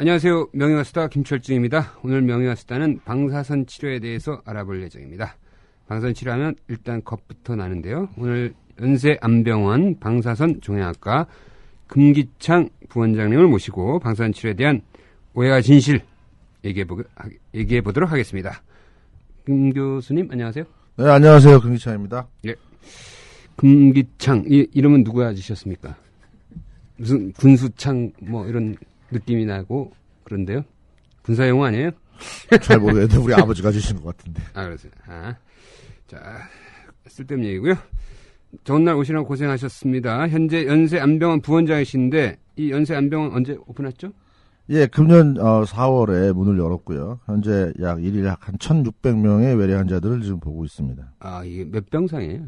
안녕하세요. 명예와스타 김철중입니다. 오늘 명예와스타는 방사선 치료에 대해서 알아볼 예정입니다. 방사선 치료하면 일단 겁부터 나는데요. 오늘 연세안병원 방사선 종양학과 금기창 부원장님을 모시고 방사선 치료에 대한 오해와 진실 얘기해 보도록 하겠습니다. 금 교수님 안녕하세요. 네, 안녕하세요. 금기창입니다. 예. 금기창 이름은 누가 지셨습니까? 무슨 군수창 뭐 이런 느낌이 나고 그런데요. 군사 용어 아니에요? 잘 모르겠는데 우리 아버지가 주신 것 같은데. 아, 그러세요. 자, 쓸데없는 얘기고요. 좋은 날 오시라고 고생하셨습니다. 현재 연세안병원 부원장이신데 이 연세안병원 언제 오픈했죠? 예, 금년 4월에 문을 열었고요. 현재 약 1일 한 1,600명의 외래 환자들을 지금 보고 있습니다. 아, 이게 몇 병상이에요?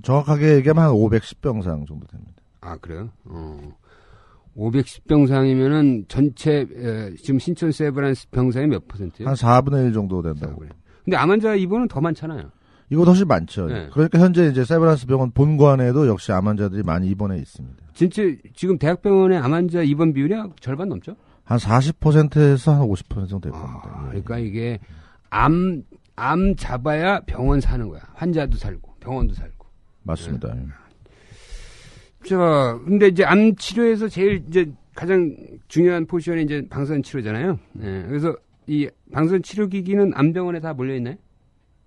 정확하게 얘기하면 한 510병상 정도 됩니다. 아, 그래요? 510병상이면은 전체 지금 신촌 세브란스 병상이 몇 %예요? 한 4분의 1 정도 된다고. 근데 암 환자 입원은 더 많잖아요. 이거 훨씬 많죠. 네. 그러니까 현재 이제 세브란스 병원 본관에도 역시 암 환자들이 많이 입원해 있습니다. 진짜 지금 대학병원의 암 환자 입원 비율이 절반 넘죠? 한 40%에서 한 50% 정도 될 겁니다. 그러니까 이게 암 잡아야 병원 사는 거야. 환자도 살고 병원도 살고. 맞습니다. 네. 자, 근데 이제 암 치료에서 제일 이제 가장 중요한 포지션이 이제 방사선 치료잖아요. 네, 그래서 이 방사선 치료 기기는 암병원에 다 몰려 있나요?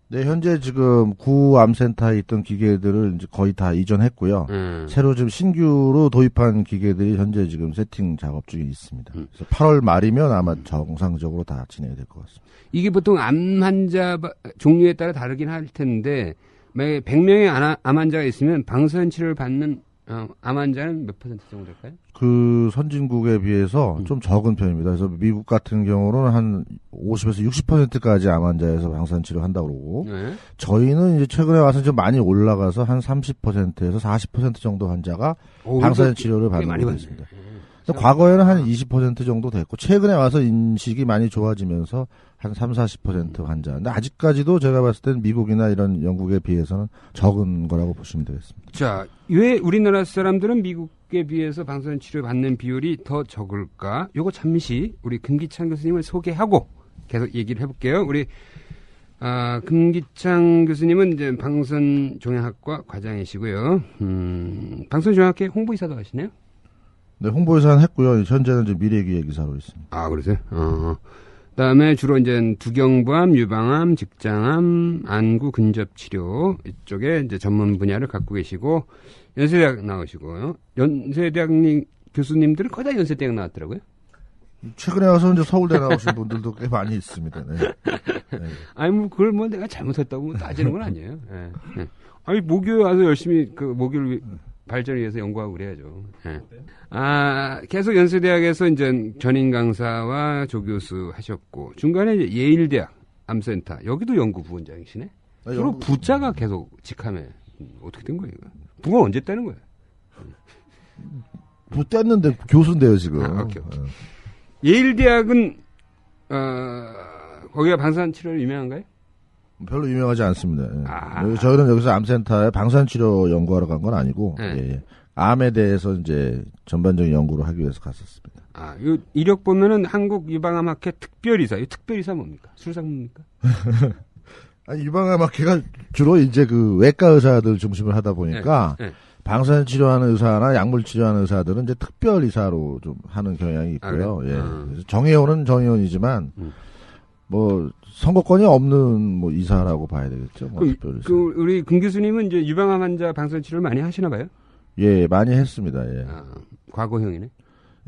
네, 현재 지금 구암센터에 있던 기계들을 이제 거의 다 이전했고요. 새로 지금 신규로 도입한 기계들이 현재 지금 세팅 작업 중에 있습니다. 그래서 8월 말이면 아마 정상적으로 다 진행이 될 것 같습니다. 이게 보통 암 환자 종류에 따라 다르긴 할 텐데, 만약에 100명의 암 환자가 있으면 방사선 치료를 받는 암 환자는 몇 % 정도 될까요? 그 선진국에 비해서 좀 적은 편입니다. 그래서 미국 같은 경우는 한 50에서 60%까지 암 환자에서 방사선 치료한다고 그러고, 네. 저희는 이제 최근에 와서 좀 많이 올라가서 한 30%에서 40% 정도 환자가 방사선 치료를 받는 것 있습니다. 과거에는 한 20% 정도 됐고, 최근에 와서 인식이 많이 좋아지면서 한 30-40% 환자. 근데 아직까지도 제가 봤을 때는 미국이나 이런 영국에 비해서는 적은 거라고 보시면 되겠습니다. 자, 왜 우리나라 사람들은 미국에 비해서 방사선 치료 받는 비율이 더 적을까? 요거 잠시 우리 금기창 교수님을 소개하고 계속 얘기를 해볼게요. 우리 금기창 교수님은 이제 방사선 종양학과 과장이시고요. 방사선 종양학회 홍보이사도 하시네요? 네, 홍보이사는 했고요. 현재는 이제 미래기획이사로 있습니다. 아, 그러세요? 그다음에 주로 이제 두경부암, 유방암, 직장암, 안구 근접 치료 이쪽에 이제 전문 분야를 갖고 계시고 연세대학 나오시고요. 연세대학 교수님들은 거의 다 연세대학 나왔더라고요. 최근에 와서 이제 서울대 나오신 분들도 꽤 많이 있습니다. 네. 네. 아니 뭐 그걸 뭐 내가 잘못했다고 따지는 건 아니에요. 네. 네. 아니 모교에 와서 열심히 그 모교를 발전을 위해서 연구하고 그래야죠. 네. 계속 연세대학에서 이제 전임 강사와 조교수 하셨고, 중간에 이제 예일대학 암센터, 여기도 연구 부원장이시네? 주로 부자가 계속 직함에, 어떻게 된 거예요, 이거? 부가 언제 떼는 거예요? 부 뗐는데 교수인데요, 지금. 오케이. 예일대학은, 거기가 방사선 치료로 유명한가요? 별로 유명하지 않습니다. 저희는 여기서 암센터에 방사선 치료 연구하러 간 건 아니고, 네. 예. 암에 대해서 이제 전반적인 연구를 하기 위해서 갔었습니다. 요 이력 보면은 한국유방암학회 특별이사. 이 특별이사 뭡니까? 술상입니까? 아니, 유방암학회가 주로 이제 그 외과 의사들 중심을 하다 보니까, 네. 방사선 치료하는 의사나 약물 치료하는 의사들은 이제 특별이사로 좀 하는 경향이 있고요. 그래? 예. 그래서 정의원은 정의원이지만, 뭐 선거권이 없는 뭐 이사라고 봐야 되겠죠. 뭐 우리 금 교수님은 이제 유방암 환자 방사선 치료를 많이 하시나 봐요? 예, 많이 했습니다. 예. 과거형이네.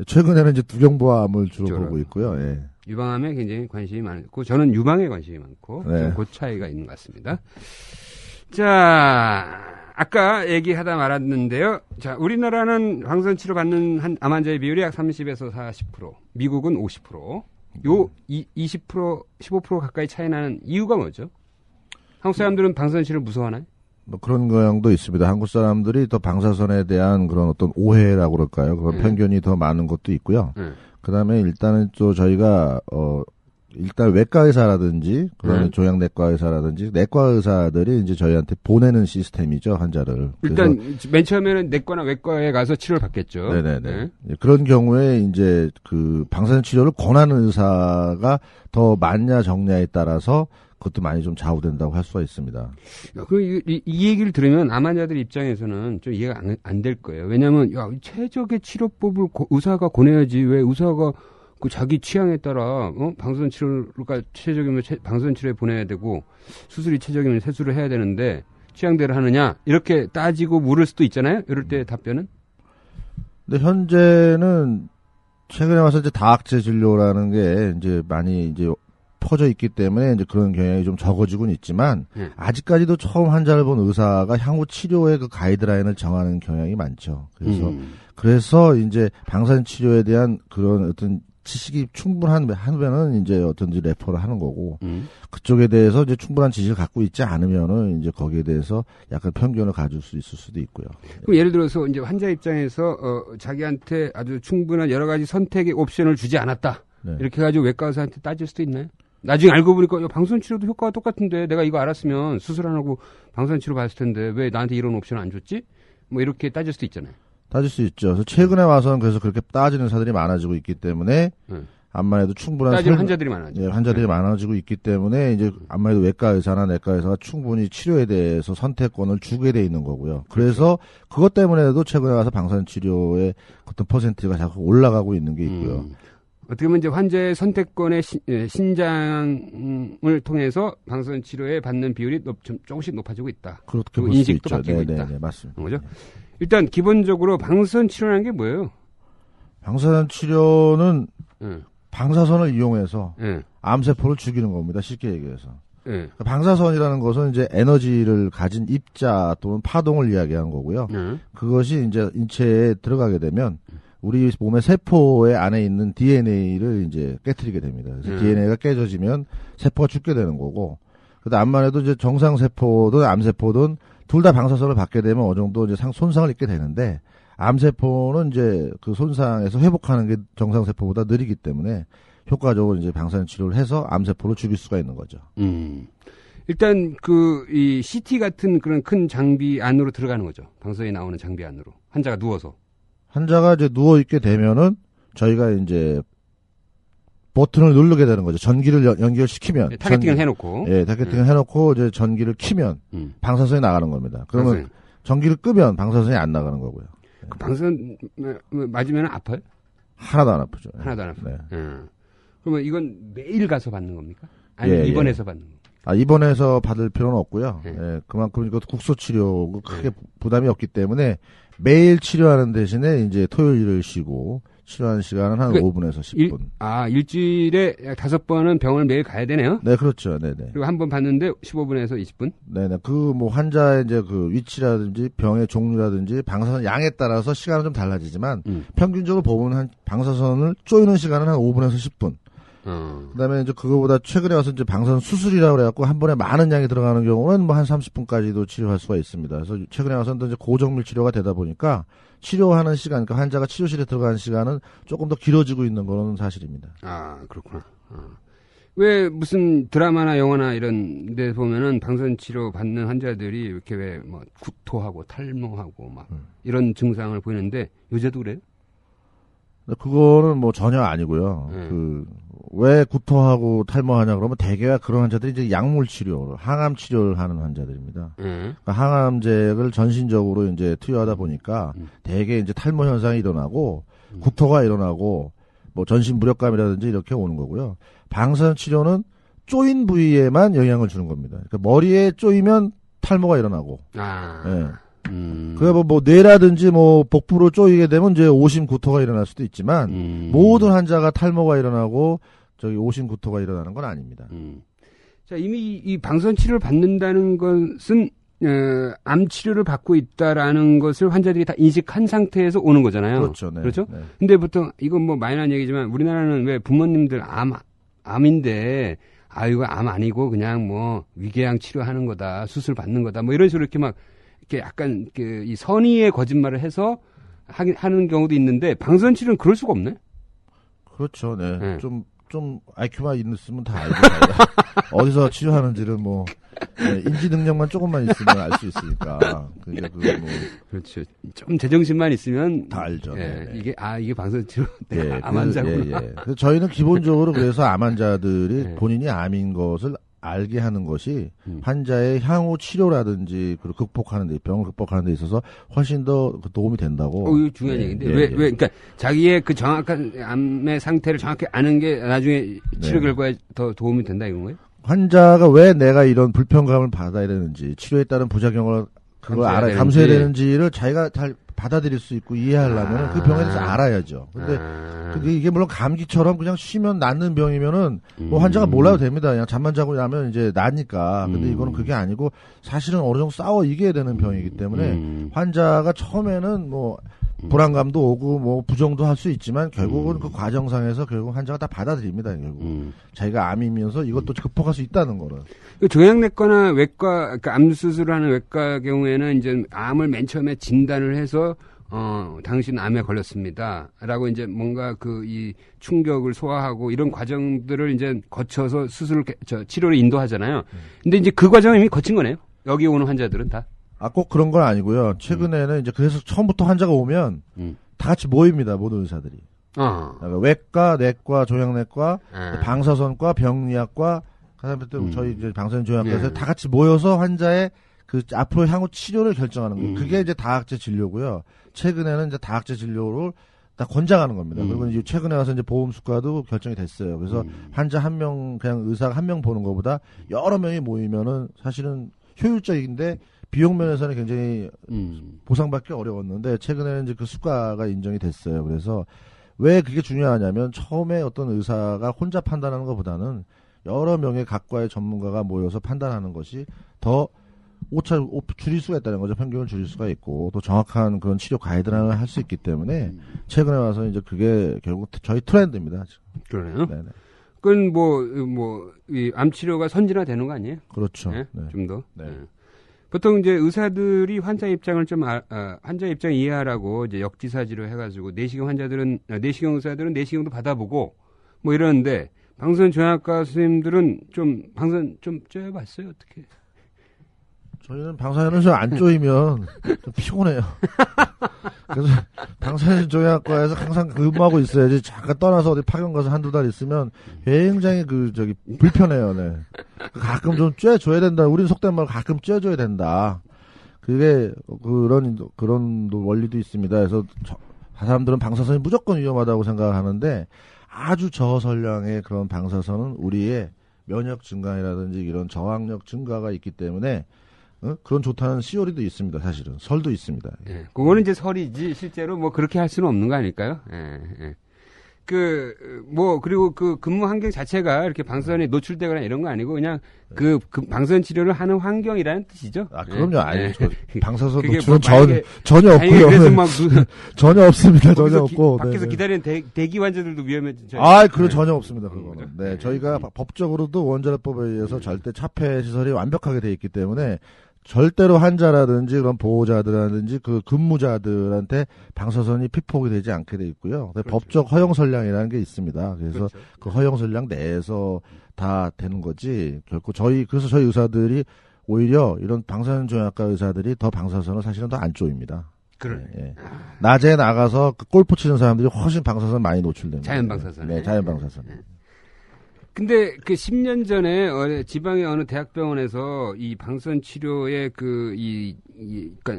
최근에는 이제 두경부암을 주로 보고 있고요. 예. 유방암에 굉장히 관심이 많고 저는 유방에 관심이 많고 네. 그 차이가 있는 것 같습니다. 자, 아까 얘기하다 말았는데요. 자, 우리나라는 방사선 치료 받는 암 환자의 비율이 약 30에서 40%, 미국은 50%. 요 20%, 15% 가까이 차이 나는 이유가 뭐죠? 한국 사람들은 방사선 치료를 무서워하나요? 뭐 그런 경향도 있습니다. 한국 사람들이 더 방사선에 대한 그런 어떤 오해라고 그럴까요? 그런 편견이 더 많은 것도 있고요. 그다음에 일단은 또 저희가 일단 외과 의사라든지 그런 종양내과 의사라든지 내과 의사들이 이제 저희한테 보내는 시스템이죠, 환자를. 일단 맨 처음에는 내과나 외과에 가서 치료를 받겠죠. 네네네. 네. 그런 경우에 이제 그 방사선 치료를 권하는 의사가 더 많냐 적냐에 따라서 그것도 많이 좀 좌우된다고 할 수가 있습니다. 이 얘기를 들으면 암 환자들 입장에서는 좀 이해가 안 될 거예요. 왜냐하면 최적의 치료법을 의사가 권해야지 왜 의사가 그 자기 취향에 따라 방사선 치료가 최적이면 방사선 치료에 보내야 되고 수술이 최적이면 세수를 해야 되는데 취향대로 하느냐 이렇게 따지고 물을 수도 있잖아요. 이럴 때 답변은? 근데 현재는 최근에 와서 이제 다학제 진료라는 게 이제 많이 이제 퍼져 있기 때문에 이제 그런 경향이 좀 적어지고는 있지만 아직까지도 처음 환자를 본 의사가 향후 치료의 그 가이드라인을 정하는 경향이 많죠. 그래서 이제 방사선 치료에 대한 그런 어떤 지식이 충분하면은 이제 어떤지 레퍼를 하는 거고 그쪽에 대해서 이제 충분한 지식을 갖고 있지 않으면은 이제 거기에 대해서 약간 편견을 가질 수 있을 수도 있고요. 그럼 예를 들어서 이제 환자 입장에서 자기한테 아주 충분한 여러 가지 선택의 옵션을 주지 않았다. 네. 이렇게 해가지고 외과 의사한테 따질 수도 있나요? 나중에 알고 보니까 방사선 치료도 효과가 똑같은데 내가 이거 알았으면 수술 안 하고 방사선 치료 받을 텐데 왜 나한테 이런 옵션 안 줬지? 뭐 이렇게 따질 수도 있잖아요. 따질 수 있죠. 그래서 최근에 와서는 그래서 그렇게 따지는 사들이 많아지고 있기 때문에 암만 해도 충분한 따지는 환자들이 많아지고 예, 환자들이 많아지고 있기 때문에 이제 암만 해도 외과 의사나 내과 의사가 충분히 치료에 대해서 선택권을 주게 돼 있는 거고요. 그래서 그것 때문에도 최근에 와서 방사선 치료의 어떤 퍼센트가 자꾸 올라가고 있는 게 있고요. 어떻게 보면 이제 환자의 선택권의 신장을 통해서 방사선 치료에 받는 비율이 조금씩 높아지고 있다. 그렇게 볼 인식도 수 있죠. 바뀌고 있다. 네, 맞습니다. 그죠? 일단 기본적으로 방사선 치료라는 게 뭐예요? 방사선 치료는 방사선을 이용해서 암세포를 죽이는 겁니다. 쉽게 얘기해서. 방사선이라는 것은 이제 에너지를 가진 입자 또는 파동을 이야기하는 거고요. 그것이 이제 인체에 들어가게 되면 우리 몸의 세포의 안에 있는 DNA를 이제 깨트리게 됩니다. 그래서 DNA가 깨져지면 세포가 죽게 되는 거고, 그다음 암만 해도 이제 정상세포든 암세포든 둘 다 방사선을 받게 되면 어느 정도 이제 손상을 입게 되는데, 암세포는 이제 그 손상에서 회복하는 게 정상세포보다 느리기 때문에 효과적으로 이제 방사선 치료를 해서 암세포를 죽일 수가 있는 거죠. 일단 이 CT 같은 그런 큰 장비 안으로 들어가는 거죠. 방사선이 나오는 장비 안으로. 환자가 누워서. 환자가 이제 누워있게 되면은 저희가 이제 버튼을 누르게 되는 거죠. 전기를 연결시키면. 타겟팅을 해놓고. 예, 타겟팅을 해놓고 이제 전기를 키면 방사선이 나가는 겁니다. 그러면 전기를 끄면 방사선이 안 나가는 거고요. 그 방사선 맞으면 아파요? 하나도 안 아프죠. 하나도 안 아파요. 네. 그러면 이건 매일 가서 받는 겁니까? 아니면 입원해서 받는 겁니까? 입원해서 받을 필요는 없고요. 예, 그만큼 이것도 국소치료 크게 부담이 없기 때문에 매일 치료하는 대신에 이제 토요일을 쉬고 치료하는 시간은 한 5분에서 10분. 일주일에 5번은 병원을 매일 가야 되네요? 네, 그렇죠. 네네. 그리고 한 번 봤는데 15분에서 20분? 네네. 환자의 이제 그 위치라든지 병의 종류라든지 방사선 양에 따라서 시간은 좀 달라지지만 평균적으로 보면 방사선을 쪼이는 시간은 한 5분에서 10분. 그다음에 이제 그거보다 최근에 와서 이제 방사선 수술이라고 그래갖고 한 번에 많은 양이 들어가는 경우는 한 30분까지도 치료할 수가 있습니다. 그래서 최근에 와서는 이제 고정밀 치료가 되다 보니까 치료하는 시간, 그러니까 환자가 치료실에 들어가는 시간은 조금 더 길어지고 있는 건 사실입니다. 아, 그렇구나. 왜 무슨 드라마나 영화나 이런 데 보면은 방사선 치료 받는 환자들이 이렇게 왜 뭐 구토하고 탈모하고 막 이런 증상을 보이는데 요새도 그래요? 그거는 뭐 전혀 아니고요. 왜 구토하고 탈모하냐 그러면 대개가 그런 환자들이 이제 약물 치료, 항암 치료를 하는 환자들입니다. 그러니까 항암제를 전신적으로 이제 투여하다 보니까 대개 이제 탈모 현상이 일어나고 구토가 일어나고 뭐 전신 무력감이라든지 이렇게 오는 거고요. 방사선 치료는 쪼인 부위에만 영향을 주는 겁니다. 그러니까 머리에 쪼이면 탈모가 일어나고. 예. 그래 뭐 뇌라든지 뭐 복부로 쪼이게 되면 이제 오심 구토가 일어날 수도 있지만 모든 환자가 탈모가 일어나고 오심 구토가 일어나는 건 아닙니다. 자, 이미 이 방사선 치료를 받는다는 것은 암 치료를 받고 있다라는 것을 환자들이 다 인식한 상태에서 오는 거잖아요. 그렇죠. 네. 그렇죠? 네. 근데 보통 이건 뭐 마이너한 얘기지만 우리나라는 왜 부모님들 암인데 이거 암 아니고 그냥 뭐 위궤양 치료하는 거다, 수술 받는 거다, 뭐 이런 식으로 이렇게 막 이렇게 약간 이 선의의 거짓말을 해서 하는 경우도 있는데 방사선 치료는 그럴 수가 없네. 그렇죠. 네. 좀 좀 IQ만 있으면 다 알죠. 어디서 치료하는지를 뭐 네, 인지 능력만 조금만 있으면 알 수 있으니까. 그게 뭐 그렇죠. 좀 제정신만 있으면 다 알죠. 예, 이게 방송 치료 내가 예, 암 환자구나. 예. 그래서 저희는 기본적으로 그래서 암 환자들이 본인이 암인 것을 알게 하는 것이 환자의 향후 치료라든지 그리고 극복하는 데 병을 극복하는 데 있어서 훨씬 더 도움이 된다고. 이거 중요한 얘기인데 왜 그러니까 자기의 그 정확한 암의 상태를 정확히 아는 게 나중에 치료 결과에 더 도움이 된다 이건 거예요? 환자가 왜 내가 이런 불편감을 받아야 되는지 치료에 따른 부작용을 그걸 감수해야 되는지를 자기가 잘 받아들일 수 있고 이해하려면 그 병에 대해서 알아야죠. 근데 이게 물론 감기처럼 그냥 쉬면 낫는 병이면은 뭐 환자가 몰라도 됩니다. 그냥 잠만 자고 나면 이제 나니까. 근데 이거는 그게 아니고 사실은 어느 정도 싸워 이겨야 되는 병이기 때문에 환자가 처음에는 뭐 불안감도 오고 뭐 부정도 할 수 있지만 결국은 그 과정상에서 결국 환자가 다 받아들입니다. 결국 자기가 암이면서 이것도 극복할 수 있다는 거를. 종양내과나 외과, 그러니까 암 수술하는 외과 경우에는 이제 암을 맨 처음에 진단을 해서 당신 암에 걸렸습니다.라고 이제 뭔가 이 충격을 소화하고 이런 과정들을 이제 거쳐서 치료를 인도하잖아요. 근데 이제 그 과정을 이미 거친 거네요. 여기 오는 환자들은 다. 꼭 그런 건 아니고요. 최근에는 이제 그래서 처음부터 환자가 오면 다 같이 모입니다. 모든 의사들이. 그러니까 외과, 내과, 종양내과, 방사선과, 병리학과, 그다음에 또 저희 이제 방사선종양과에서 다 같이 모여서 환자의 그 앞으로 향후 치료를 결정하는 거예요. 그게 이제 다학제 진료고요. 최근에는 이제 다학제 진료를 다 권장하는 겁니다. 그리고 이제 최근에 와서 이제 보험 수가도 결정이 됐어요. 그래서 환자 한 명, 그냥 의사가 한 명 보는 것보다 여러 명이 모이면은 사실은 효율적인데 비용 면에서는 굉장히 보상받기 어려웠는데 최근에는 이제 그 수가가 인정이 됐어요. 그래서 왜 그게 중요하냐면 처음에 어떤 의사가 혼자 판단하는 것보다는 여러 명의 각과의 전문가가 모여서 판단하는 것이 더 오차 줄일 수가 있다는 거죠. 편견을 줄일 수가 있고 또 정확한 그런 치료 가이드라인을 할 수 있기 때문에 최근에 와서 이제 그게 결국 저희 트렌드입니다. 그러네요. 네네. 그건 이 암 치료가 선진화되는 거 아니에요? 그렇죠. 네? 네. 좀 더. 네. 보통 이제 의사들이 환자 입장을 환자 입장 이해하라고 이제 역지사지로 해가지고 내시경 의사들은 내시경도 받아보고 뭐 이러는데 방사선종양학과 선생님들은 방사선 좀 쪼여봤어요 어떻게? 저희는 방사선을 안 쪼이면 좀 피곤해요. 그래서 방사선종양학과에서 항상 근무하고 있어야지 잠깐 떠나서 어디 파견 가서 한두 달 있으면 굉장히 불편해요. 네. 가끔 좀 쬐줘야 된다. 우리는 속된 말로 가끔 쬐줘야 된다. 그게 그런 원리도 있습니다. 그래서 사람들은 방사선이 무조건 위험하다고 생각하는데 아주 저설량의 그런 방사선은 우리의 면역 증가라든지 이런 저항력 증가가 있기 때문에 그런 좋다는 시오리도 있습니다. 사실은 설도 있습니다. 예, 그거는 이제 설이지 실제로 뭐 그렇게 할 수는 없는 거 아닐까요? 예. 그리고 그 근무 환경 자체가 이렇게 방사선에 노출되거나 이런 거 아니고 그냥 그 방사선 치료를 하는 환경이라는 뜻이죠. 그럼요. 아니, 방사선 그게 노출은 전혀 없고요. 그래서 막 전혀 없습니다. 전혀 없고. 밖에서 기다리는 대기 환자들도 위험해져. 그건 전혀 없습니다. 그거는. 네, 저희가 법적으로도 원자력법에 의해서 절대 차폐 시설이 완벽하게 돼 있기 때문에 절대로 환자라든지 그런 보호자들이라든지 그 근무자들한테 방사선이 피폭이 되지 않게 돼 있고요. 그렇죠. 법적 허용설량이라는 게 있습니다. 그래서 그렇죠. 그 허용설량 내에서 다 되는 거지. 결코 그래서 저희 의사들이 오히려 이런 방사선종양학과 의사들이 더 방사선을 사실은 더 안 쪼입니다. 그래. 예. 낮에 나가서 골프 치는 사람들이 훨씬 방사선 많이 노출됩니다. 자연 방사선. 네, 자연 방사선. 근데 10년 전에 지방의 어느 대학병원에서 이 방사선 치료의 그러니까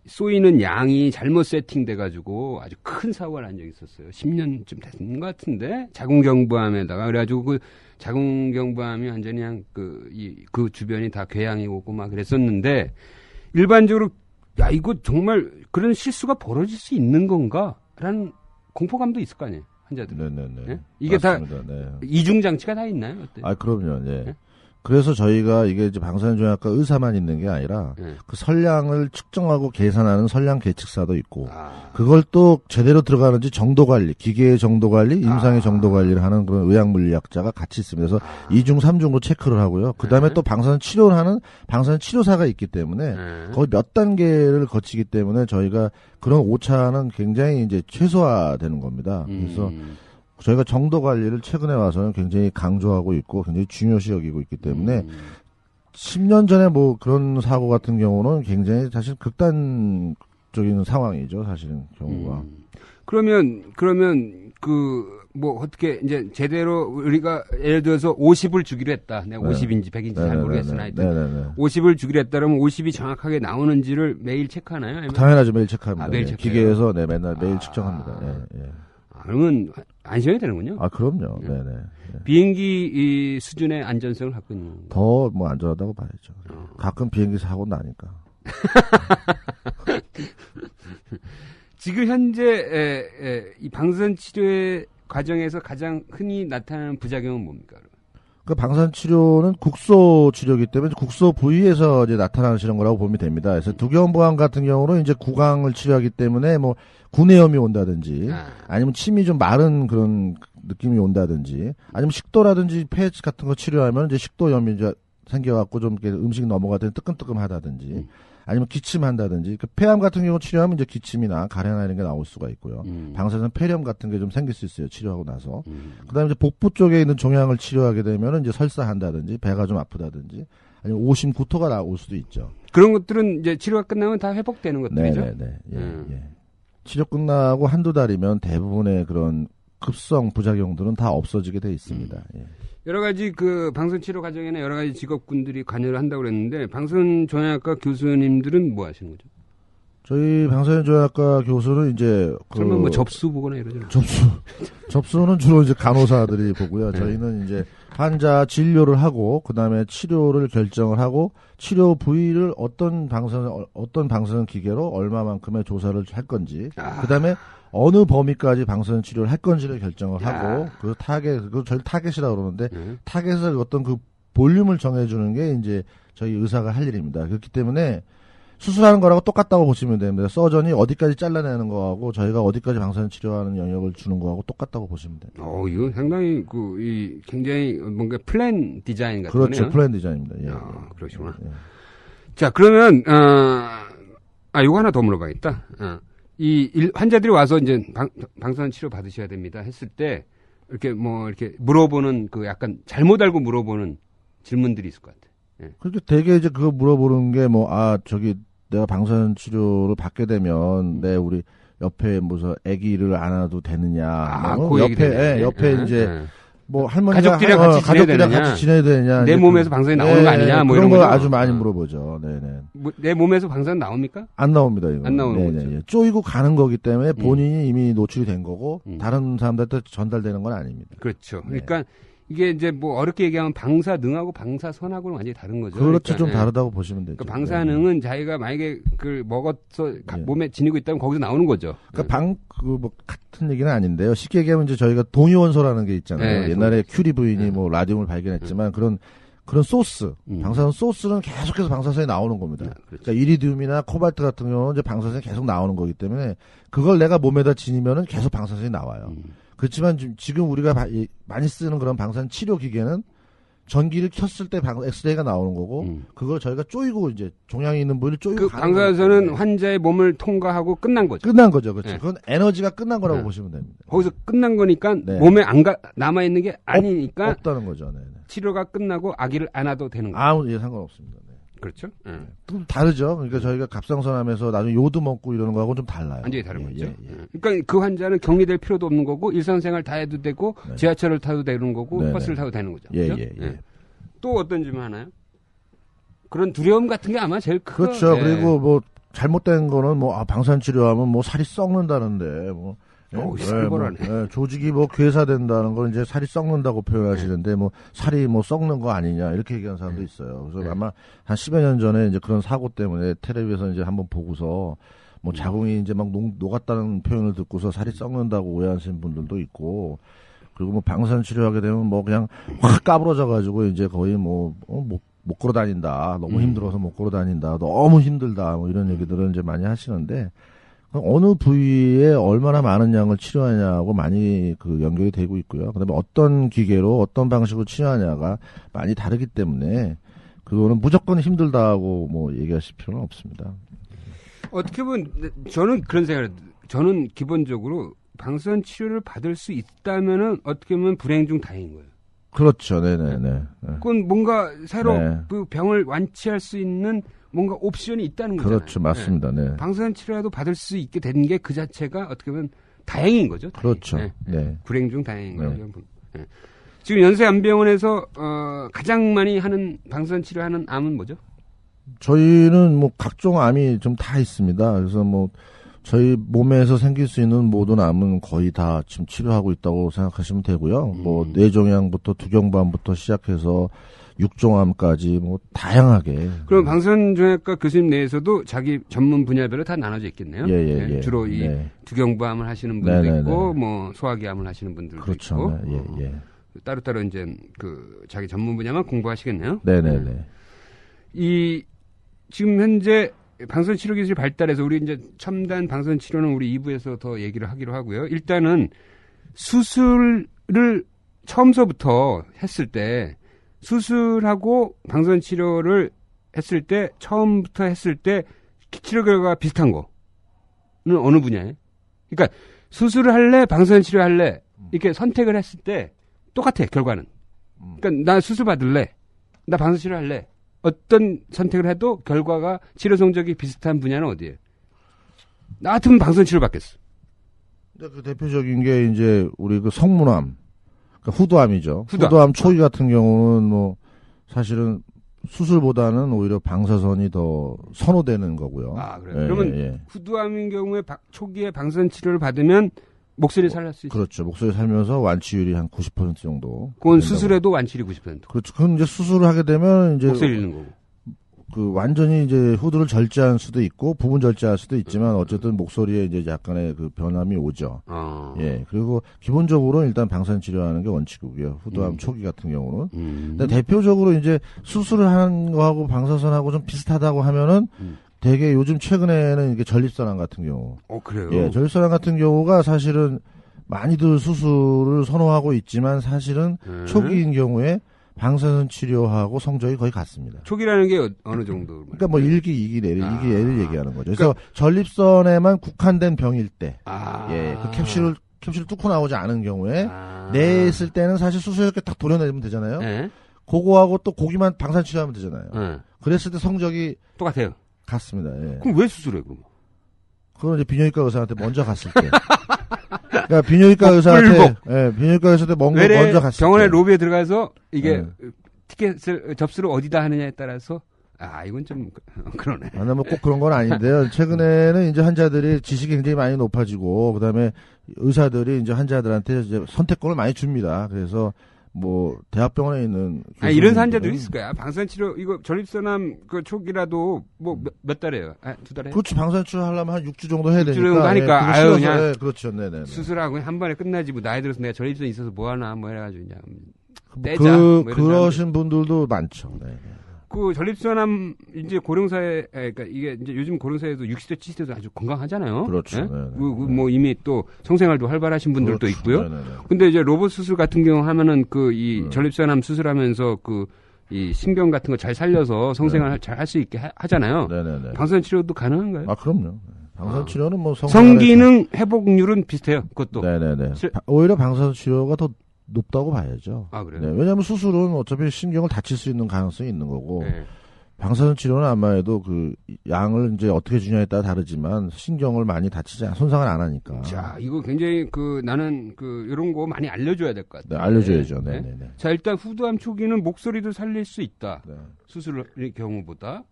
쏘이는 양이 잘못 세팅돼 가지고 아주 큰 사고가 난 적이 있었어요. 10년쯤 된 것 같은데 자궁경부암에다가 그래가지고 그 자궁경부암이 완전히 그냥 그 주변이 다 궤양이 오고 막 그랬었는데 일반적으로 이거 정말 그런 실수가 벌어질 수 있는 건가라는 공포감도 있을 거 아니에요. 환자들은. 네네네. 네? 이게 맞습니다. 다 이중 장치가 다 있나요? 어때요? 그럼요. 네. 네? 그래서 저희가 이게 이제 방사선종양학과 의사만 있는 게 아니라 그 선량을 측정하고 계산하는 선량 계측사도 있고 그걸 또 제대로 들어가는지 정도 관리, 기계의 정도 관리, 임상의 정도 관리를 하는 그런 의학 물리학자가 같이 있습니다. 그래서 2중, 3중으로 체크를 하고요. 그다음에 또 방사선 치료를 하는 방사선 치료사가 있기 때문에 거의 몇 단계를 거치기 때문에 저희가 그런 오차는 굉장히 이제 최소화되는 겁니다. 그래서 저희가 정도 관리를 최근에 와서는 굉장히 강조하고 있고 굉장히 중요시 여기고 있기 때문에 10년 전에 뭐 그런 사고 같은 경우는 굉장히 사실 극단적인 상황이죠. 사실은 경우가. 그러면 뭐 어떻게 이제 제대로 우리가 예를 들어서 50을 주기로 했다. 내가 50인지 100인지 잘 모르겠으나 하여튼 50을 주기로 했다 그러면 50이 정확하게 나오는지를 매일 체크하나요? 아니면? 당연하죠. 매일 체크합니다. 매일 네. 기계에서 맨날 매일 측정합니다. 예, 예. 그러면 안심이 되는군요. 그럼요. 네, 네. 비행기 이 수준의 안전성을 갖고 있는 더 뭐 안전하다고 봐야죠. 가끔 비행기 사고 나니까. 지금 현재 이 방사선 치료의 과정에서 가장 흔히 나타나는 부작용은 뭡니까? 그 방사선 치료는 국소 치료이기 때문에 국소 부위에서 이제 나타나시는 거라고 보면 됩니다. 그래서 두개원부암 같은 경우는 이제 구강을 치료하기 때문에 뭐 구내염이 온다든지 아니면 침이 좀 마른 그런 느낌이 온다든지 아니면 식도라든지 폐 같은 거 치료하면 이제 식도염이 이제 생겨갖고 좀 이렇게 음식 넘어가더니 뜨끔뜨끔하다든지 아니면 기침한다든지 그 폐암 같은 경우 치료하면 이제 기침이나 가래나 이런 게 나올 수가 있고요. 방사선 폐렴 같은 게 좀 생길 수 있어요. 치료하고 나서. 그다음에 이제 복부 쪽에 있는 종양을 치료하게 되면은 이제 설사한다든지 배가 좀 아프다든지 아니면 오심 구토가 나올 수도 있죠. 그런 것들은 이제 치료가 끝나면 다 회복되는 것들이죠. 네네네. 예. 치료 끝나고 한두 달이면 대부분의 그런 급성 부작용들은 다 없어지게 돼 있습니다. 예. 여러 가지 그 방사선 치료 과정에는 여러 가지 직업군들이 관여를 한다고 그랬는데 방사선 종양학과 교수님들은 뭐 하시는 거죠? 저희 방사선 종양학과 교수는 이제 설마 뭐 접수 보거나 이러죠? 접수는 주로 이제 간호사들이 보고요. 저희는 이제 환자 진료를 하고 그다음에 치료를 결정을 하고 치료 부위를 어떤 방사선 기계로 얼마만큼의 조사를 할 건지 그다음에 어느 범위까지 방사선 치료를 할 건지를 결정을 하고 그 저희 타겟이라고 그러는데 타겟을 어떤 그 볼륨을 정해주는 게 이제 저희 의사가 할 일입니다. 그렇기 때문에 수술하는 거라고 똑같다고 보시면 됩니다. 서전이 어디까지 잘라내는 거하고 저희가 어디까지 방사선 치료하는 영역을 주는 거하고 똑같다고 보시면 됩니다. 이거 상당히 굉장히 뭔가 플랜 디자인 같네요. 그렇죠, 플랜 디자인입니다. 예. 그러시구나. 예. 자, 그러면 이거 하나 더 물어봐야겠다. 환자들이 와서 이제 방사선 치료 받으셔야 됩니다 했을 때 이렇게 물어보는 그 약간 잘못 알고 물어보는 질문들이 있을 것 같아요. 예. 그렇게 되게 이제 그거 물어보는 게 저기 내가 방사선 치료를 받게 되면 우리 옆에 무슨 아기를 안아도 되느냐. 그 옆에 이제 뭐 할머니가 가족들이랑 같이 지내야 되느냐. 내 몸에서 방사선이 나오는 거 아니냐. 뭐 그런 이런 거 아주 많이 물어보죠. 네네. 내 몸에서 방사선 나옵니까? 안 나옵니다. 이거. 안 나오는 거죠. 예. 쪼이고 가는 거기 때문에 본인이 이미 노출이 된 거고 다른 사람들한테 전달되는 건 아닙니다. 그렇죠. 그러니까 이게 이제 뭐 어렵게 얘기하면 방사능하고 방사선하고는 완전히 다른 거죠. 그렇죠. 그러니까, 좀 다르다고 보시면 되죠. 그러니까 방사능은 자기가 만약에 그걸 먹어서 몸에 지니고 있다면 거기서 나오는 거죠. 그러니까 같은 얘기는 아닌데요. 쉽게 얘기하면 이제 저희가 동위원소라는 게 있잖아요. 옛날에 큐리 부인이 뭐 라디움을 발견했지만 그런 소스, 방사선 소스는 계속해서 방사선이 나오는 겁니다. 그러니까 이리듐이나 코발트 같은 경우는 이제 방사선이 계속 나오는 거기 때문에 그걸 내가 몸에다 지니면은 계속 방사선이 나와요. 그렇지만 지금 우리가 많이 쓰는 그런 방사선 치료 기계는 전기를 켰을 때 엑스레이가 나오는 거고 그걸 저희가 쪼이고 이제 종양이 있는 부위를 쪼이고 방사선은 환자의 몸을 통과하고 끝난 거죠. 끝난 거죠. 그렇죠. 네. 그건 에너지가 끝난 거라고 보시면 됩니다. 거기서 끝난 거니까 몸에 남아 있는 게 아니니까 없다는 거죠. 네. 치료가 끝나고 아기를 안아도 되는 거죠. 상관없습니다. 네. 그렇죠. 좀 다르죠. 그러니까 저희가 갑상선암에서 나중에 요드 먹고 이러는 거하고는 좀 달라요. 완전히 다른 거죠. 그러니까 그 환자는 격리될 필요도 없는 거고 일상생활 다 해도 되고 지하철을 타도 되는 거고 버스를 타도 되는 거죠. 예. 또 어떤 질문 하나요? 그런 두려움 같은 게 아마 제일 크죠. 그렇죠. 그리고 뭐 잘못된 거는 방사선 치료하면 뭐 살이 썩는다는데 조직이 괴사된다는 걸 이제 살이 썩는다고 표현하시는데 살이 썩는 거 아니냐 이렇게 얘기하는 사람도 있어요. 그래서 아마 한 10여 년 전에 이제 그런 사고 때문에 텔레비에서 이제 한번 보고서 자궁이 이제 막 녹았다는 표현을 듣고서 살이 썩는다고 오해하시는 분들도 있고 그리고 방사선 치료하게 되면 그냥 확 까부러져 가지고 이제 거의 못 걸어 다닌다. 너무 힘들어서 못 걸어 다닌다. 너무 힘들다. 이런 얘기들을 이제 많이 하시는데 어느 부위에 얼마나 많은 양을 치료하냐고 많이 연결이 되고 있고요. 그다음에 어떤 기계로 어떤 방식으로 치료하냐가 많이 다르기 때문에 그거는 무조건 힘들다고 얘기하실 필요는 없습니다. 어떻게 보면 저는 그런 생각을 해요. 저는 기본적으로 방사선 치료를 받을 수 있다면은 어떻게 보면 불행 중 다행인 거예요. 그렇죠. 네네네. 그건 뭔가 새로 네. 그 병을 완치할 수 있는 뭔가 옵션이 있다는 거잖아요. 그렇죠. 맞습니다. 네. 방사선 치료라도 받을 수 있게 된 게 그 자체가 어떻게 보면 다행인 거죠. 다행. 그렇죠. 네. 불행 중 다행인 거죠. 네. 지금 연세안병원에서 가장 많이 하는 방사선 치료하는 암은 뭐죠? 저희는 뭐 각종 암이 좀 다 있습니다. 그래서 뭐 저희 몸에서 생길 수 있는 모든 암은 거의 다 지금 치료하고 있다고 생각하시면 되고요. 뭐 뇌종양부터 두경부암부터 시작해서 육종암까지 뭐 다양하게. 그럼 방사선종양과 교수님 내에서도 자기 전문 분야별로 다 나눠져 있겠네요. 예. 주로 이 두경부암을 하시는 분도 있고 뭐 소화기암을 하시는 분들도 그렇죠. 있고. 따로따로 이제 그 자기 전문 분야만 공부하시겠네요. 네네네. 이 지금 현재 방사선 치료 기술이 발달해서 우리 이제 첨단 방사선 치료는 우리 2부에서 더 얘기를 하기로 하고요. 일단은 수술을 처음서부터 했을 때 수술하고 방사선 치료를 했을 때 처음부터 했을 때 치료 결과가 비슷한 거는 어느 분야에? 그러니까 수술을 할래, 방사선 치료 할래 이렇게 선택을 했을 때 똑같아 결과는. 그러니까 나 수술 받을래, 나 방사선 치료 할래. 어떤 선택을 해도 결과가 치료 성적이 비슷한 분야는 어디예요? 나 같으면 방사선 치료 받겠어. 그 대표적인 게 이제 우리 그 성문암, 그러니까 후두암이죠. 후두암 초기 같은 경우는 뭐 사실은 수술보다는 오히려 방사선이 더 선호되는 거고요. 아, 그래요? 그러면 후두암인 경우에 초기에 방사선 치료를 받으면 목소리 살릴 수 있어요? 그렇죠. 목소리 살면서 완치율이 한 90% 정도. 그건 수술해도 완치율이 90%. 그렇죠. 그건 이제 수술을 하게 되면 이제 목소리 잃는 거고. 그 완전히 이제 후두를 절제할 수도 있고 부분 절제할 수도 있지만 어쨌든 목소리에 이제 약간의 그 변함이 오죠. 예. 그리고 기본적으로 일단 방사선 치료하는 게 원칙이고요. 후두암 초기 같은 경우는. 근데 대표적으로 이제 수술을 하는 거하고 방사선하고 좀 비슷하다고 하면은 되게 요즘 최근에는 이게 전립선암 같은 경우. 그래요? 예, 전립선암 같은 경우가 사실은 많이들 수술을 선호하고 있지만 사실은 초기인 경우에 방사선 치료하고 성적이 거의 같습니다. 초기라는 게 어느 정도? 그러니까 뭐 1기, 2기, 2기를 얘기하는 거죠. 그래서 그러니까, 전립선에만 국한된 병일 때, 예, 그 캡슐을 뚫고 나오지 않은 경우에 뇌에 있을 때는 사실 수술 이렇게 딱 도려내면 되잖아요. 그거하고 또 고기만 방사선 치료하면 되잖아요. 그랬을 때 성적이 똑같아요. 같습니다. 예. 그럼 왜 수술해 그럼? 그건 이제 비뇨기과 의사한테 먼저 갔을 때. 그러니까 비뇨기과 의사한테, 비뇨기과 의사한테 먼저 갔을 때. 병원의 로비에 들어가서 이게 티켓을 접수를 어디다 하느냐에 따라서 이건 좀 그러네. 뭐 꼭 그런 건 아닌데요. 최근에는 이제 환자들이 지식이 굉장히 많이 높아지고 그다음에 의사들이 이제 환자들한테 이제 선택권을 많이 줍니다. 그래서 뭐 대학병원에 있는 이런 환자들이 있을 거야. 방사선 치료 이거 전립선암 그 초기라도 뭐 몇 달이에요? 2달에? 그렇지. 방사선 치료 하려면 한 6주 정도 해야 되니까. 6주 정도 하니까 그냥 그렇죠. 네네. 수술하고 한 번에 끝나지 뭐 나이 들어서 내가 전립선 있어서 뭐 하나 뭐 해가지고 그냥 떼자. 뭐 그러신 분들도 많죠. 네. 그 전립선암 이제 고령사회 그러니까 이게 이제 요즘 고령사회도 60대 70대도 아주 건강하잖아요. 그렇죠. 네? 뭐 이미 또 성생활도 활발하신 분들도 그렇죠. 있고요. 네네네. 근데 이제 로봇 수술 같은 경우 하면은 그 이 전립선암 수술하면서 그 이 신경 같은 거 잘 살려서 성생활 잘 할 수 있게 하잖아요. 네네네. 방사선 치료도 가능한가요? 그럼요. 방사선 치료는 뭐 성기능 회복률은 비슷해요. 그것도. 네네네. 오히려 방사선 치료가 더 높다고 봐야죠. 그래요? 네, 왜냐하면 수술은 어차피 신경을 다칠 수 있는 가능성이 있는 거고 방사선 치료는 아마도 그 양을 이제 어떻게 주냐에 따라 다르지만 신경을 많이 손상을 안 하니까. 자, 이거 굉장히 나는 이런 거 많이 알려줘야 될 것 같아요. 네, 알려줘야죠. 네. 자, 일단 후두암 초기는 목소리도 살릴 수 있다. 수술의 경우보다.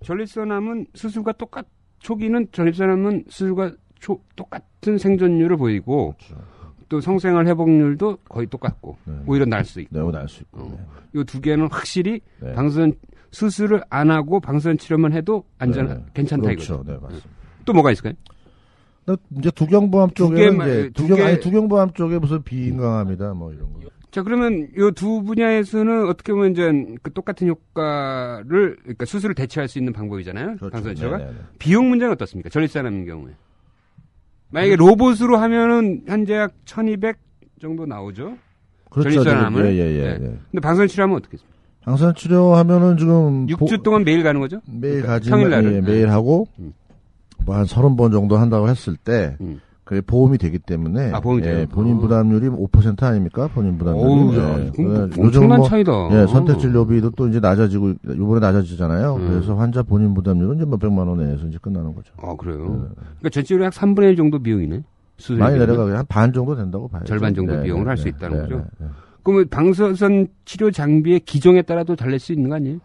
전립선암은 수술과 초기는 전립선암은 수술과 똑같은 생존율을 보이고. 그렇죠. 또 성생활 회복률도 거의 똑같고 오히려 나을 수 있고. 네, 나을 수 있고. 이 두 개는 확실히 방사선 수술을 안 하고 방사선 치료만 해도 괜찮다 그렇죠. 이거죠. 네, 맞습니다. 또 뭐가 있을까요? 이제 두경부암 쪽에는 두경부암 쪽에 무슨 비인강암이다 뭐 이런 거. 자, 그러면 이 두 분야에서는 어떻게 보면 이제 그 똑같은 효과를 그러니까 수술을 대체할 수 있는 방법이잖아요. 그렇죠. 방사선 치료가. 비용 문제는 어떻습니까? 전립선암인 경우에. 만약에 로봇으로 하면은 현재 약 1,200 정도 나오죠. 그렇죠. 전립선암을. 근데 방사선 치료하면 어떻게 했습니까? 방사선 치료하면은 지금 6주 동안 매일 가는 거죠? 매일 가지. 평일날 매일 하고 뭐 한 30번 정도 한다고 했을 때 그 보험이 되기 때문에 보험이 돼요. 본인 부담률이 5% 아닙니까? 본인 부담률이. 엄청난 차이다. 선택 진료비도 또 이제 낮아지고 이번에 낮아지잖아요. 그래서 환자 본인 부담률은 이제 몇백만 원 내에서 이제 끝나는 거죠. 그래요. 그러니까 전체적으로 약 3분의 1 정도 비용이네. 많이 내려가게 한 반 정도 된다고 봐요. 절반 정도 비용을 할 수 있다는 거죠. 그러면 방사선 치료 장비의 기종에 따라도 달릴 수 있는 거 아니에요?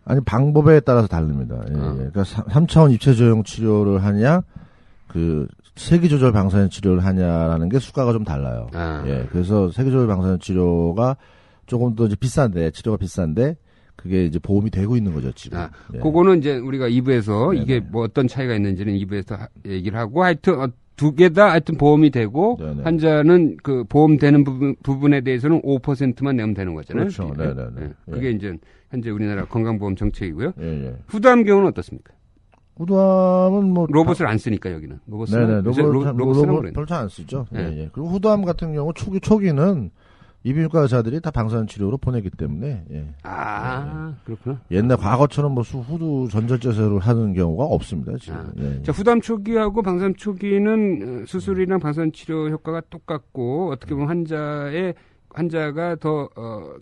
아니 방법에 따라서 다릅니다. 그러니까 3차원 입체 조형 치료를 하냐, 그 세기 조절 방사선 치료를 하냐라는 게 수가가 좀 달라요. 그래서 세기 조절 방사선 치료가 조금 더 이제 치료가 비싼데 그게 이제 보험이 되고 있는 거죠 지금. 그거는 이제 우리가 2부에서 이게 뭐 어떤 차이가 있는지는 2부에서 얘기를 하고 하여튼 두 개 다 하여튼 보험이 되고 환자는 그 보험되는 부분에 대해서는 5%만 내면 되는 거잖아요. 그렇죠. 그게 이제 현재 우리나라 건강보험 정책이고요. 후담 경우는 어떻습니까? 후담은 뭐 로봇을 안 쓰니까 여기는 로봇 쓰는 로봇 별로 안 쓰죠. 그리고 후담 같은 경우 초기는 이비인후과 의사들이 다 방사선 치료로 보내기 때문에. 그렇구나. 옛날 과거처럼 뭐 후두 전절제세로 하는 경우가 없습니다 지금. 자, 후담 초기하고 방사선 초기는 수술이랑 방사선 치료 효과가 똑같고 어떻게 보면 환자가 더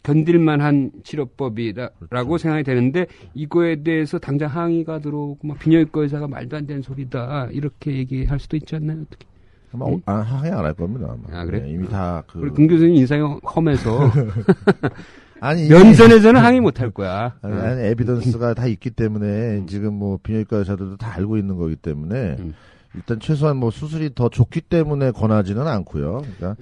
견딜만한 치료법이라고 그렇죠. 생각이 되는데 이거에 대해서 당장 항의가 들어오고 막 비뇨기과 의사가 말도 안 되는 소리다 이렇게 얘기할 수도 있지 않나요? 어떻게? 항의 안 할 겁니다. 아마. 그래? 이미 다 우리 금 교수님 인상이 험해서 아니 면전에서는 항의 못 할 거야. 아니 에비던스가 다 있기 때문에 지금 뭐 비뇨기과 의사들도 다 알고 있는 거기 때문에 일단 최소한 뭐 수술이 더 좋기 때문에 권하지는 않고요. 그러니까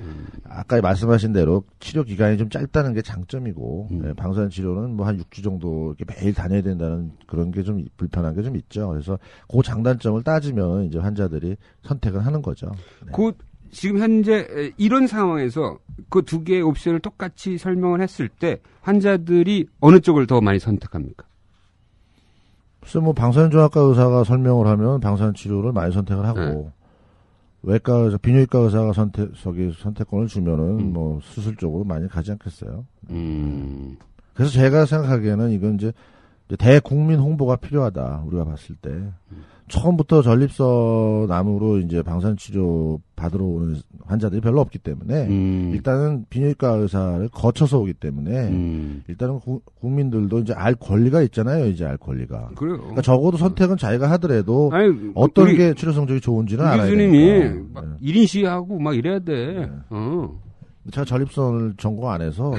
아까 말씀하신 대로 치료 기간이 좀 짧다는 게 장점이고 방사선 치료는 뭐 한 6주 정도 이렇게 매일 다녀야 된다는 그런 게 좀 불편한 게 좀 있죠. 그래서 그 장단점을 따지면 이제 환자들이 선택을 하는 거죠. 지금 현재 이런 상황에서 그 두 개의 옵션을 똑같이 설명을 했을 때 환자들이 어느 쪽을 더 많이 선택합니까? 글쎄 뭐 방사선종합과 의사가 설명을 하면 방사선 치료를 많이 선택을 하고 비뇨기과 의사가 선택권을 주면은 뭐 수술 쪽으로 많이 가지 않겠어요. 그래서 제가 생각하기에는 이건 이제 대국민 홍보가 필요하다. 우리가 봤을 때 처음부터 전립선암으로 이제 방사선 치료 받으러 오는 환자들이 별로 없기 때문에 일단은 비뇨기과 의사를 거쳐서 오기 때문에 일단은 국민들도 이제 알 권리가 있잖아요. 이제 알 권리가. 그래요. 그러니까 적어도 선택은 자기가 하더라도 어떤 게 치료 성적이 좋은지는 알아야 되니까. 교수님이 막 1인 시위하고 막 이래야 돼. 제가 전립선을 전공 안 해서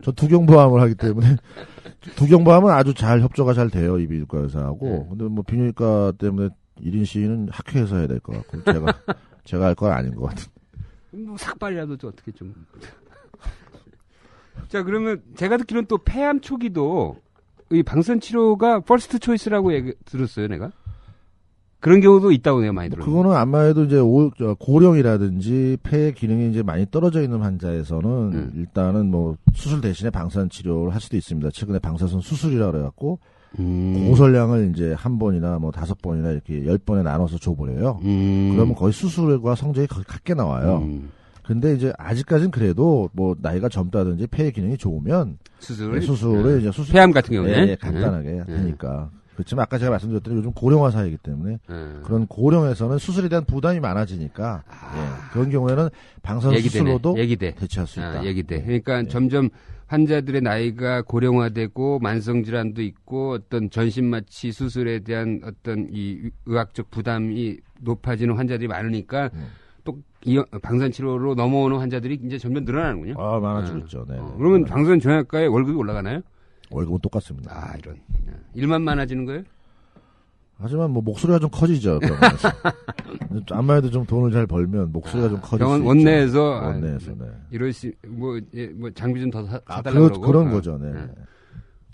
저 두경부암을 하기 때문에 두경부암은 아주 잘 협조가 잘 돼요. 이비인후과 의사하고. 근데 뭐 비뇨기과 때문에 1인 시위는 학회에서 해야 될 것 같고 제가 할 건 아닌 것 같은. 뭐 삭발이라도 좀 어떻게 좀. 자, 그러면 제가 듣기로는 또 폐암 초기도 이 방사선 치료가 퍼스트 초이스라고 들었어요, 내가. 그런 경우도 있다고 내가 많이 들었어요. 그거는 아마도 이제 고령이라든지 폐 기능이 이제 많이 떨어져 있는 환자에서는 일단은 뭐 수술 대신에 방사선 치료를 할 수도 있습니다. 최근에 방사선 수술이라고 그래갖고 고설량을 이제 한 번이나 뭐 5번이나 이렇게 10번에 나눠서 줘버려요. 그러면 거의 수술과 성적이 거의 같게 나와요. 근데 이제 아직까지는 그래도 뭐 나이가 젊다든지 폐 기능이 좋으면 수술을 이제 폐암 같은 경우에 간단하게 하니까. 그렇지만 아까 제가 말씀드렸더니 요즘 고령화 사회이기 때문에 그런 고령에서는 수술에 대한 부담이 많아지니까 그런 경우에는 방사선 수술로도 대체할 수 있다. 그러니까 점점 환자들의 나이가 고령화되고 만성질환도 있고 어떤 전신마취 수술에 대한 어떤 이 의학적 부담이 높아지는 환자들이 많으니까 또 이 방사선 치료로 넘어오는 환자들이 이제 점점 늘어나는군요. 많아지고 있죠. 네. 그러면 방사선 종합과의 월급이 올라가나요? 월급은 똑같습니다. 이런. 일만 많아지는 거예요? 하지만 뭐 목소리가 좀 커지죠. 아무래도 좀 돈을 잘 벌면 목소리가 좀 커질 수 있죠. 원내에서 네. 이러시 뭐 장비 좀 더 사달라고 그런 거죠. 네.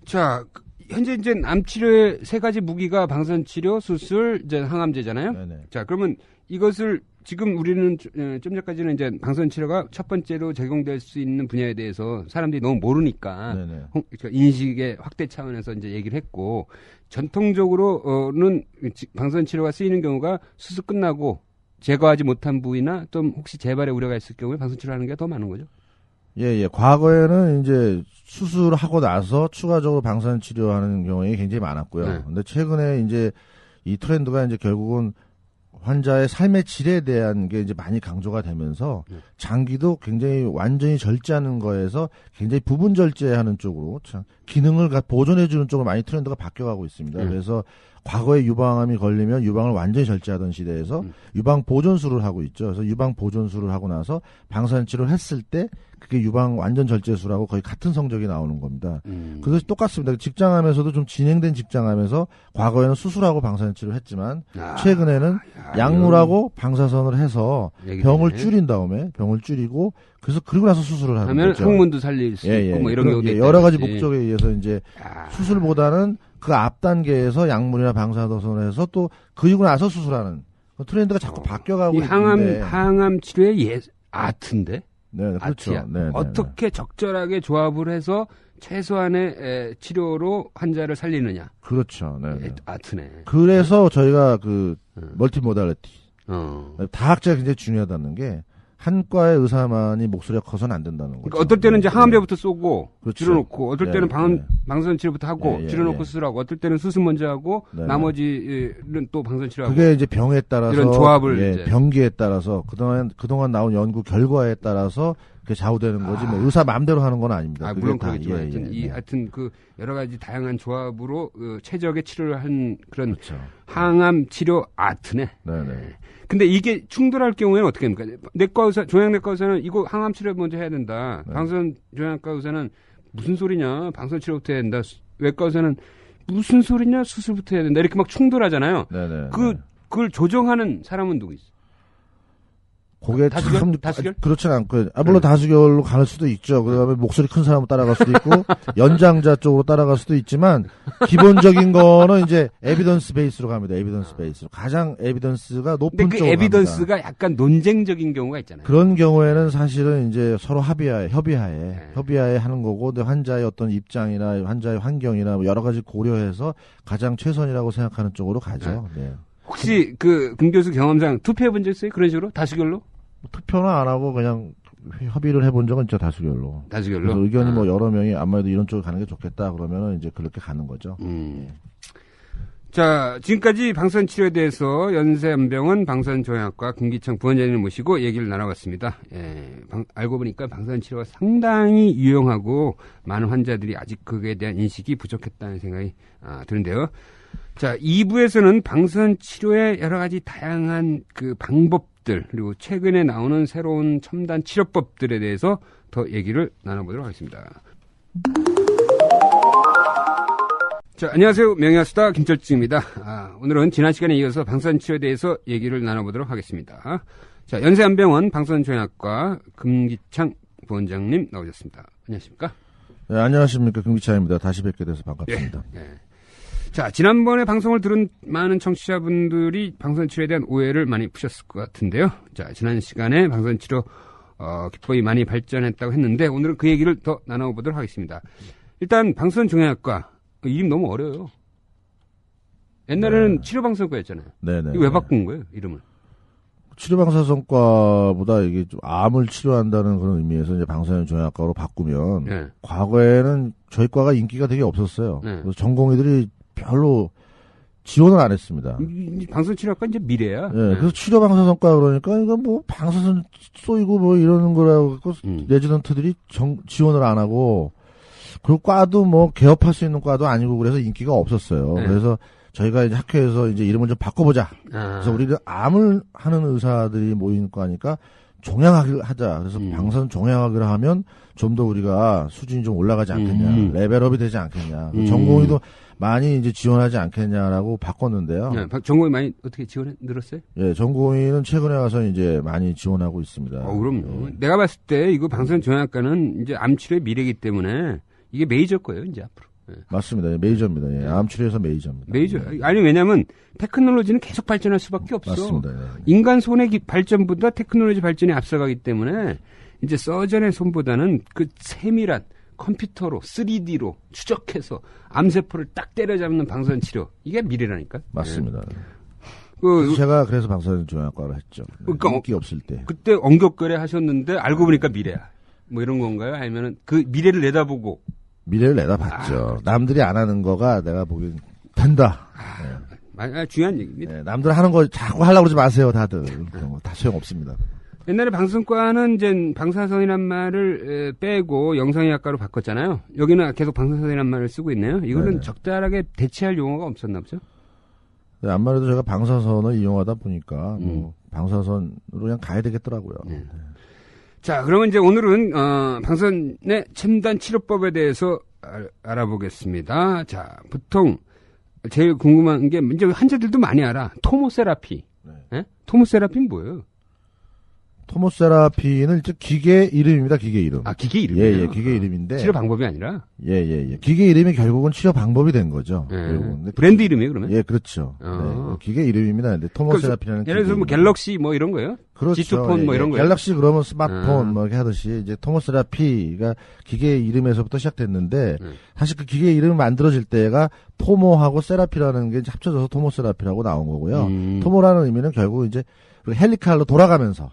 자, 현재 이제 암 치료의 세 가지 무기가 방사선 치료, 수술, 이제 항암제잖아요. 네네. 자, 그러면 이것을 지금 우리는 좀 전까지는 이제 방사선 치료가 첫 번째로 제공될 수 있는 분야에 대해서 사람들이 너무 모르니까 그러니까 인식의 확대 차원에서 이제 얘기를 했고 전통적으로는 방사선 치료가 쓰이는 경우가 수술 끝나고 제거하지 못한 부위나 좀 혹시 재발의 우려가 있을 경우에 방사선 치료하는 게 더 많은 거죠. 예. 과거에는 이제 수술하고 나서 추가적으로 방사선 치료하는 경우에 굉장히 많았고요. 근데 최근에 이제 이 트렌드가 이제 결국은 환자의 삶의 질에 대한 게 이제 많이 강조가 되면서 장기도 굉장히 완전히 절제하는 거에서 굉장히 부분 절제하는 쪽으로 기능을 보존해주는 쪽으로 많이 트렌드가 바뀌어가고 있습니다. 그래서 과거에 유방암이 걸리면 유방을 완전히 절제하던 시대에서 유방 보존술을 하고 있죠. 그래서 유방 보존술을 하고 나서 방사선치료를 했을 때 그게 유방 완전 절제술하고 거의 같은 성적이 나오는 겁니다. 그것이 똑같습니다. 직장암에서도 좀 진행된 직장암에서 과거에는 수술하고 방사선치료를 했지만 최근에는 약물하고 방사선을 해서 병을 줄인 다음에 병을 줄이고 그래서 그리고 나서 수술을 하는 거죠. 항문도 살릴 수 있고 뭐 이런 경우도 여러 가지 목적에 의해서 이제 수술보다는 그 앞 단계에서 약물이나 방사선을 해서 또 그리고 나서 수술하는 트렌드가 자꾸 바뀌어가고 있는데 항암 치료의 아트인데. 네, 그렇죠. 네, 어떻게 적절하게 조합을 해서 최소한의 치료로 환자를 살리느냐. 그렇죠. 네. 아트네. 그래서 저희가 그 멀티모달리티 다학자가 굉장히 중요하다는 게 한과의 의사만이 목소리가 커서는 안 된다는 거죠. 그러니까 어떨 때는 이제 항암제부터 쏘고 그렇죠. 줄여놓고, 어떨 때는 방사선 치료부터 하고 줄여놓고 수술하고, 어떨 때는 수술 먼저 하고 나머지는 또 방사선 치료하고. 그게 이제 병에 따라서 이런 조합을 이제. 병기에 따라서 그동안 나온 연구 결과에 따라서 그게 좌우되는 거지. 뭐 의사 마음대로 하는 건 아닙니다. 물론 그렇겠지만 하여튼 그 여러 가지 다양한 조합으로 최적의 치료를 한 그런 그렇죠. 항암 치료 아트네. 네네. 근데 이게 충돌할 경우에는 어떻게 합니까? 내과 의사, 종양내과 의사는 이거 항암 치료 먼저 해야 된다. 방사선 종양과 의사는 무슨 소리냐? 방사선 치료부터 해야 된다. 외과 의사는 무슨 소리냐? 수술부터 해야 된다. 이렇게 막 충돌하잖아요. 네네. 그걸 조정하는 사람은 누구 있어? 그게 다수결? 그렇진 않고, 물론 다수결로 갈 수도 있죠. 그 다음에 목소리 큰 사람으로 따라갈 수도 있고, 연장자 쪽으로 따라갈 수도 있지만, 기본적인 거는 이제 에비던스 베이스로 갑니다. 에비던스 베이스로. 가장 에비던스가 높은 쪽으로 에비던스가 갑니다. 약간 논쟁적인 경우가 있잖아요. 그런 경우에는 사실은 이제 서로 협의하에 하는 거고, 근데 환자의 어떤 입장이나 환자의 환경이나 뭐 여러 가지 고려해서 가장 최선이라고 생각하는 쪽으로 가죠. 네. 혹시 금 교수 경험상 투표해 본 적 있어요? 그런 식으로? 다수결로? 투표는 안 하고 그냥 협의를 해본 적은 진짜 다수결로. 그래서 의견이 뭐 여러 명이 아무래도 이런 쪽으로 가는 게 좋겠다 그러면은 이제 그렇게 가는 거죠. 자, 지금까지 방사선 치료에 대해서 연세안병원 방사선종양학과 김기창 부원장님을 모시고 얘기를 나눠봤습니다. 알고 보니까 방사선 치료가 상당히 유용하고 많은 환자들이 아직 그에 대한 인식이 부족했다는 생각이 드는데요. 자, 2부에서는 방사선 치료의 여러 가지 다양한 그 방법들, 그리고 최근에 나오는 새로운 첨단 치료법들에 대해서 더 얘기를 나눠보도록 하겠습니다. 자, 안녕하세요. 명예하수다 김철중입니다. 오늘은 지난 시간에 이어서 방사선 치료에 대해서 얘기를 나눠보도록 하겠습니다. 자, 연세안병원 방사선종양학과 금기창 부원장님 나오셨습니다. 안녕하십니까? 네, 안녕하십니까. 금기창입니다. 다시 뵙게 돼서 반갑습니다. 자, 지난번에 방송을 들은 많은 청취자분들이 방사선 치료에 대한 오해를 많이 푸셨을 것 같은데요. 자, 지난 시간에 방사선 치료 기법이 많이 발전했다고 했는데 오늘은 그 얘기를 더 나눠보도록 하겠습니다. 일단 방사선 종양학과 이름 너무 어려워요. 옛날에는 치료방사선과였잖아요. 네네. 이거 왜 바꾼 거예요, 이름을? 치료방사선과보다 이게 좀 암을 치료한다는 그런 의미에서 이제 방사선 종양학과로 바꾸면 과거에는 저희 과가 인기가 되게 없었어요. 그래서 전공의들이 별로 지원을 안 했습니다. 방사선 치료학과 이제 미래야. 그래서 치료방사선과 그러니까 이거 뭐 방사선 쏘이고 뭐 이러는 거라고 레지던트들이 지원을 안 하고 그리고 과도 뭐 개업할 수 있는 과도 아니고 그래서 인기가 없었어요. 그래서 저희가 이제 학회에서 이제 이름을 좀 바꿔보자. 그래서 우리가 암을 하는 의사들이 모인 과니까 종양학을 하자. 그래서 방사선 종양학을 하면 좀 더 우리가 수준이 좀 올라가지 않겠냐. 레벨업이 되지 않겠냐. 전공의도 많이 이제 지원하지 않겠냐라고 바꿨는데요. 전공의 많이 어떻게 늘었어요? 예, 전공의는 최근에 와서 이제 많이 지원하고 있습니다. 그럼요. 내가 봤을 때 이거 방사선 종양학과는 이제 암 치료의 미래이기 때문에 이게 메이저 거예요, 이제 앞으로. 맞습니다. 메이저입니다. 암 치료에서 메이저입니다. 메이저. 아니, 왜냐면 테크놀로지는 계속 발전할 수밖에 없어. 맞습니다. 인간 손의 발전보다 테크놀로지 발전이 앞서가기 때문에 이제 서전의 손보다는 그 세밀한 컴퓨터로 3D로 추적해서 암세포를 딱 때려잡는 방사선 치료. 이게 미래라니까. 맞습니다. 그 제가 그래서 방사선 종양학과를 했죠. 그러니까 인기 없을 때. 그때 엉격거래 하셨는데 알고 보니까 미래야. 뭐 이런 건가요? 아니면은 그 미래를 내다보고 미래를 내다봤죠. 남들이 안 하는 거가 내가 보기엔 된다. 중요한 얘기입니다. 네, 남들 하는 거 자꾸 하려고 그러지 마세요, 다들. 그런 거 다 소용없습니다. 옛날에 방송과는 이제 방사선이란 말을 빼고 영상의학과로 바꿨잖아요. 여기는 계속 방사선이란 말을 쓰고 있네요. 이거는 네네. 적절하게 대체할 용어가 없었나 보죠? 네, 아무래도 제가 방사선을 이용하다 보니까 뭐 방사선으로 그냥 가야 되겠더라고요. 네. 자, 그러면 이제 오늘은 방사선의 첨단 치료법에 대해서 알아보겠습니다. 자, 보통 제일 궁금한 게 이제 환자들도 많이 알아. 토모세라피. 네. 네? 토모세라피는 뭐예요? 토모세라피는 이제 기계 이름입니다. 기계 이름. 아, 기계 이름이에요? 예, 예, 기계 이름인데. 치료 방법이 아니라? 예, 예, 예. 기계 이름이 결국은 치료 방법이 된 거죠. 브랜드 이름이에요, 그러면? 예, 그렇죠. 네, 기계 이름입니다. 근데 토모세라피라는 예를 들어서 뭐 갤럭시 뭐 이런 거예요? 그렇죠. G2폰 뭐 이런 거예요? 갤럭시 그러면 스마트폰 뭐 이렇게 하듯이 이제 토모세라피가 기계 이름에서부터 시작됐는데 사실 그 기계 이름이 만들어질 때가 토모하고 세라피라는 게 이제 합쳐져서 토모세라피라고 나온 거고요. 토모라는 의미는 결국 이제 헬리칼로 돌아가면서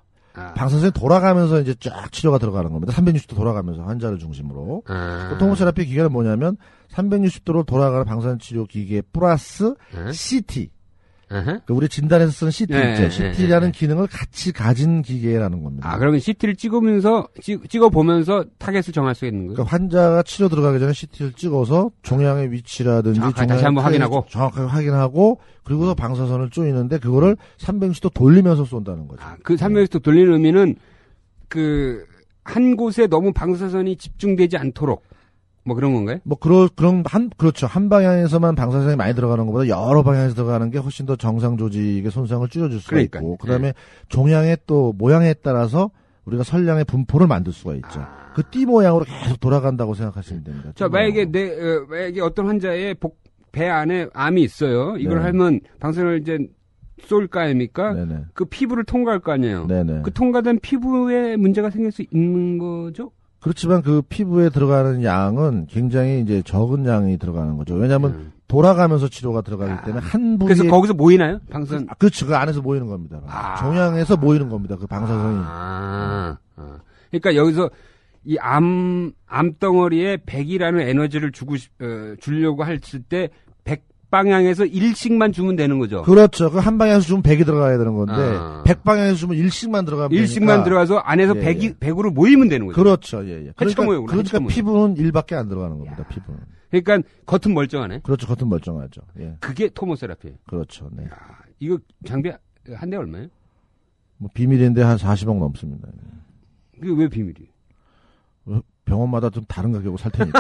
방사선이 돌아가면서 이제 쫙 치료가 들어가는 겁니다. 360도 돌아가면서 환자를 중심으로. 토모세라피 기계는 뭐냐면 360도로 돌아가는 방사선 치료 기계 플러스 CT. 우리 진단에서 쓰는 CT 있죠. CT라는 기능을 같이 가진 기계라는 겁니다. 아, 그러면 CT를 찍어보면서 타겟을 정할 수 있는 거예요? 그러니까 환자가 치료 들어가기 전에 CT를 찍어서 종양의 위치라든지 다시 한번 확인하고 정확하게 확인하고 그리고서 방사선을 쪼이는데 그거를 360도 돌리면서 쏜다는 거죠. 아, 그 360도 돌리는 의미는 한 곳에 너무 방사선이 집중되지 않도록 뭐 그런 건가요? 뭐 그렇죠. 한 방향에서만 방사선이 많이 들어가는 것보다 여러 방향에서 들어가는 게 훨씬 더 정상 조직의 손상을 줄여줄 수가 있고, 그다음에 종양의 또 모양에 따라서 우리가 선량의 분포를 만들 수가 있죠. 그 띠 모양으로 계속 돌아간다고 생각하시면 됩니다. 자, 만약에 어떤 환자의 배 안에 암이 있어요. 이걸 하면 방사선을 이제 쏠 거 아닙니까? 네네. 그 피부를 통과할 거 아니에요. 네네. 그 통과된 피부에 문제가 생길 수 있는 거죠? 그렇지만 그 피부에 들어가는 양은 굉장히 이제 적은 양이 들어가는 거죠. 왜냐하면 돌아가면서 치료가 들어가기 때문에 한 부위에. 그래서 거기서 모이나요? 방사선? 그렇죠. 그 안에서 모이는 겁니다. 종양에서 모이는 겁니다. 그 방사선이. 그러니까 여기서 이 암덩어리에 100이라는 에너지를 주려고 했을 때 100방향에서 1씩만 주면 되는 거죠. 그렇죠. 그 한 방향에서 주면 100이 들어가야 되는 건데 100방향에서 주면 1씩만 들어가면 1씩만 들어가서 안에서 100으로 모이면 되는 거죠. 그렇죠. 예, 예. 그러니까 피부는 1밖에 안 들어가는 겁니다. 피부는. 그러니까 겉은 멀쩡하네. 그렇죠. 겉은 멀쩡하죠. 예. 그게 토모세라피예요. 그렇죠. 네. 이거 장비 한 대 얼마예요? 뭐 비밀인데 한 40억 넘습니다. 그게 왜 비밀이에요? 병원마다 좀 다른 가격으로 살 테니까.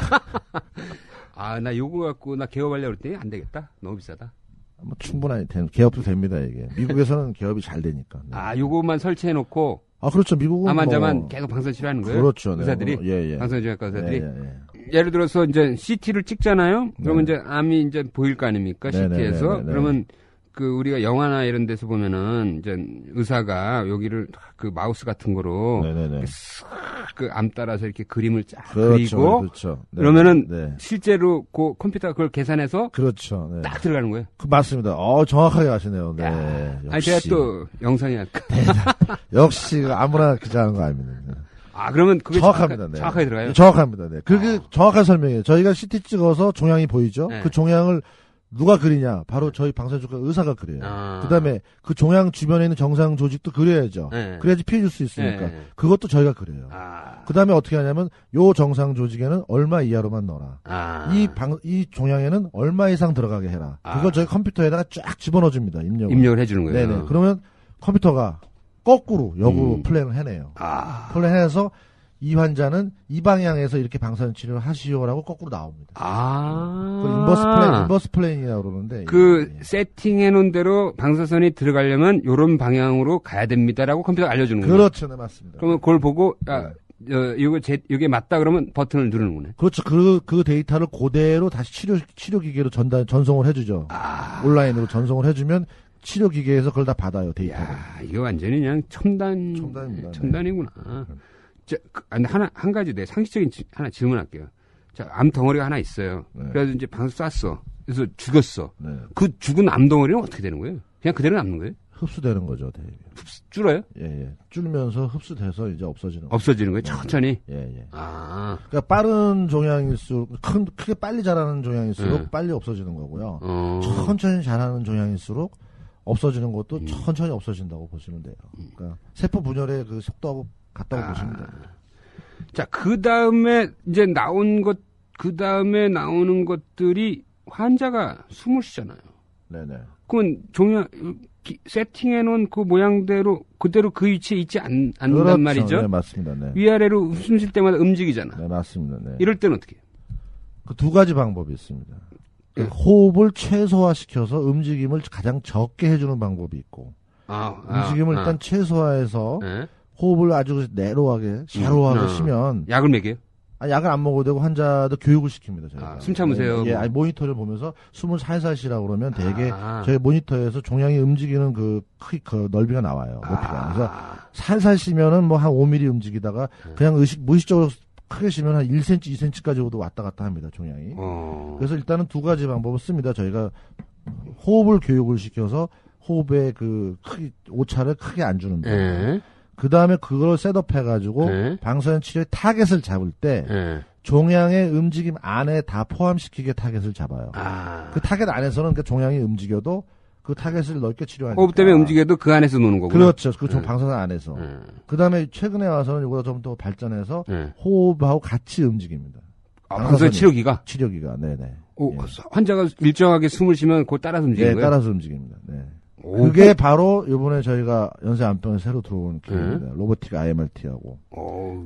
나 요거 갖고 나 개업하려고 그랬더니 안 되겠다. 너무 비싸다. 뭐 충분히 개업도 됩니다, 이게. 미국에서는 개업이 잘 되니까. 네. 요거만 설치해 놓고. 그렇죠. 미국은 암 환자만 계속 방사선 치료하는 거예요. 그렇죠. 의사들이. 예. 방사선의학과 의사들이. 예를 들어서 이제 CT를 찍잖아요. 그러면 이제 암이 이제 보일 거 아닙니까? CT에서. 그러면 우리가 영화나 이런 데서 보면은 이제 의사가 여기를 그 마우스 같은 거로 그 암 따라서 이렇게 그림을 쫙 그리고 그렇죠. 그러면은 실제로 그 컴퓨터가 그걸 계산해서 그렇죠. 딱 들어가는 거예요. 맞습니다. 정확하게 아시네요. 네. 역시. 제가 또 영상의학과. 역시 아무나 기자하는 거 아닙니다. 그러면 그게 정확합니다. 정확하게 들어가요? 정확합니다. 네. 그게 정확한 설명이에요. 저희가 CT 찍어서 종양이 보이죠? 그 종양을 누가 그리냐? 바로 저희 방사선과 의사가 그려요. 그다음에 그 종양 주변에 있는 정상 조직도 그려야죠. 그래야지 피해 줄 수 있으니까. 그것도 저희가 그려요. 그다음에 어떻게 하냐면 요 정상 조직에는 얼마 이하로만 넣어라. 이 종양에는 얼마 이상 들어가게 해라. 그걸 저희 컴퓨터에다가 쫙 집어넣어 줍니다. 입력을 해 주는 거예요. 네네. 그러면 컴퓨터가 거꾸로 역으로 플랜을 해내요. 플랜해서 이 환자는 이 방향에서 이렇게 방사선 치료를 하시오라고 거꾸로 나옵니다. 인버스 플랜이라고 그러는데. 세팅해 놓은 대로 방사선이 들어가려면 요런 방향으로 가야 됩니다라고 컴퓨터가 알려주는 거예요. 그렇죠. 네, 맞습니다. 그러면 그걸 보고, 이게 맞다 그러면 버튼을 누르는 거네. 그렇죠. 그 데이터를 그대로 다시 치료기계로 전송을 해주죠. 온라인으로 전송을 해주면 치료기계에서 그걸 다 받아요, 데이터를. 이거 완전히 그냥 첨단이구나. 한 가지 내 상식적인 하나 질문할게요. 자, 암 덩어리가 하나 있어요. 그래서 이제 방사 쐈어. 그래서 죽였어. 그 죽은 암 덩어리는 어떻게 되는 거예요? 그냥 그대로 남는 거예요? 흡수되는 거죠, 대입이. 줄어요? 예. 줄면서 흡수돼서 이제 없어지는 거예요, 천천히? 예. 아. 그러니까 빠른 종양일수록, 크게 빨리 자라는 종양일수록 빨리 없어지는 거고요. 천천히 자라는 종양일수록 없어지는 것도 천천히 없어진다고 보시면 돼요. 그러니까 세포 분열의 그 속도하고 같다고 보시면 돼요. 자, 그 다음에 이제 그 다음에 나오는 것들이 환자가 숨을 쉬잖아요. 네네. 그러면 세팅해놓은 그 모양대로 그대로 그 위치에 있지 않는단 그렇죠. 말이죠. 네, 맞습니다. 네. 위아래로 숨 쉴 때마다 움직이잖아. 네, 맞습니다. 네. 이럴 때는 어떻게 해요? 그 두 가지 방법이 있습니다. 호흡을 최소화시켜서 움직임을 가장 적게 해주는 방법이 있고, 움직임을 일단 최소화해서 호흡을 아주 내로하게, 샤로하게 쉬면 약을 먹여요? 약을 안 먹어도 되고 환자도 교육을 시킵니다. 저희가. 숨 참으세요. 예, 모니터를 보면서 숨을 살살 쉬라고 그러면 되게 저희 모니터에서 종양이 움직이는 그 넓이가 나와요. 높이가. 그래서 살살 쉬면은 뭐 한 5mm 움직이다가 그냥 무의식적으로 크게 쉬면 한 1cm, 2cm까지도 왔다 갔다 합니다. 종양이. 그래서 일단은 두 가지 방법을 씁니다. 저희가 호흡을 교육을 시켜서 호흡의 그 오차를 크게 안 주는 방법. 그 다음에 그걸 셋업해가지고 방사선 치료의 타겟을 잡을 때 종양의 움직임 안에 다 포함시키게 타겟을 잡아요. 그 타겟 안에서는 그 종양이 움직여도 그 타겟을 넓게 치료하니까. 호흡 때문에 움직여도 그 안에서 노는 거구나. 그렇죠. 그 방사선 안에서. 그 다음에 최근에 와서는 이거보다 좀 더 발전해서 호흡하고 같이 움직입니다. 방사선 치료기가? 치료기가, 네네. 예. 환자가 일정하게 숨을 쉬면 그거 따라서 움직이는 거예요? 네, 따라서 움직입니다. 네. 그게 바로 이번에 저희가 연세안병에 새로 들어온 기계입니다. 로보틱 IMRT하고.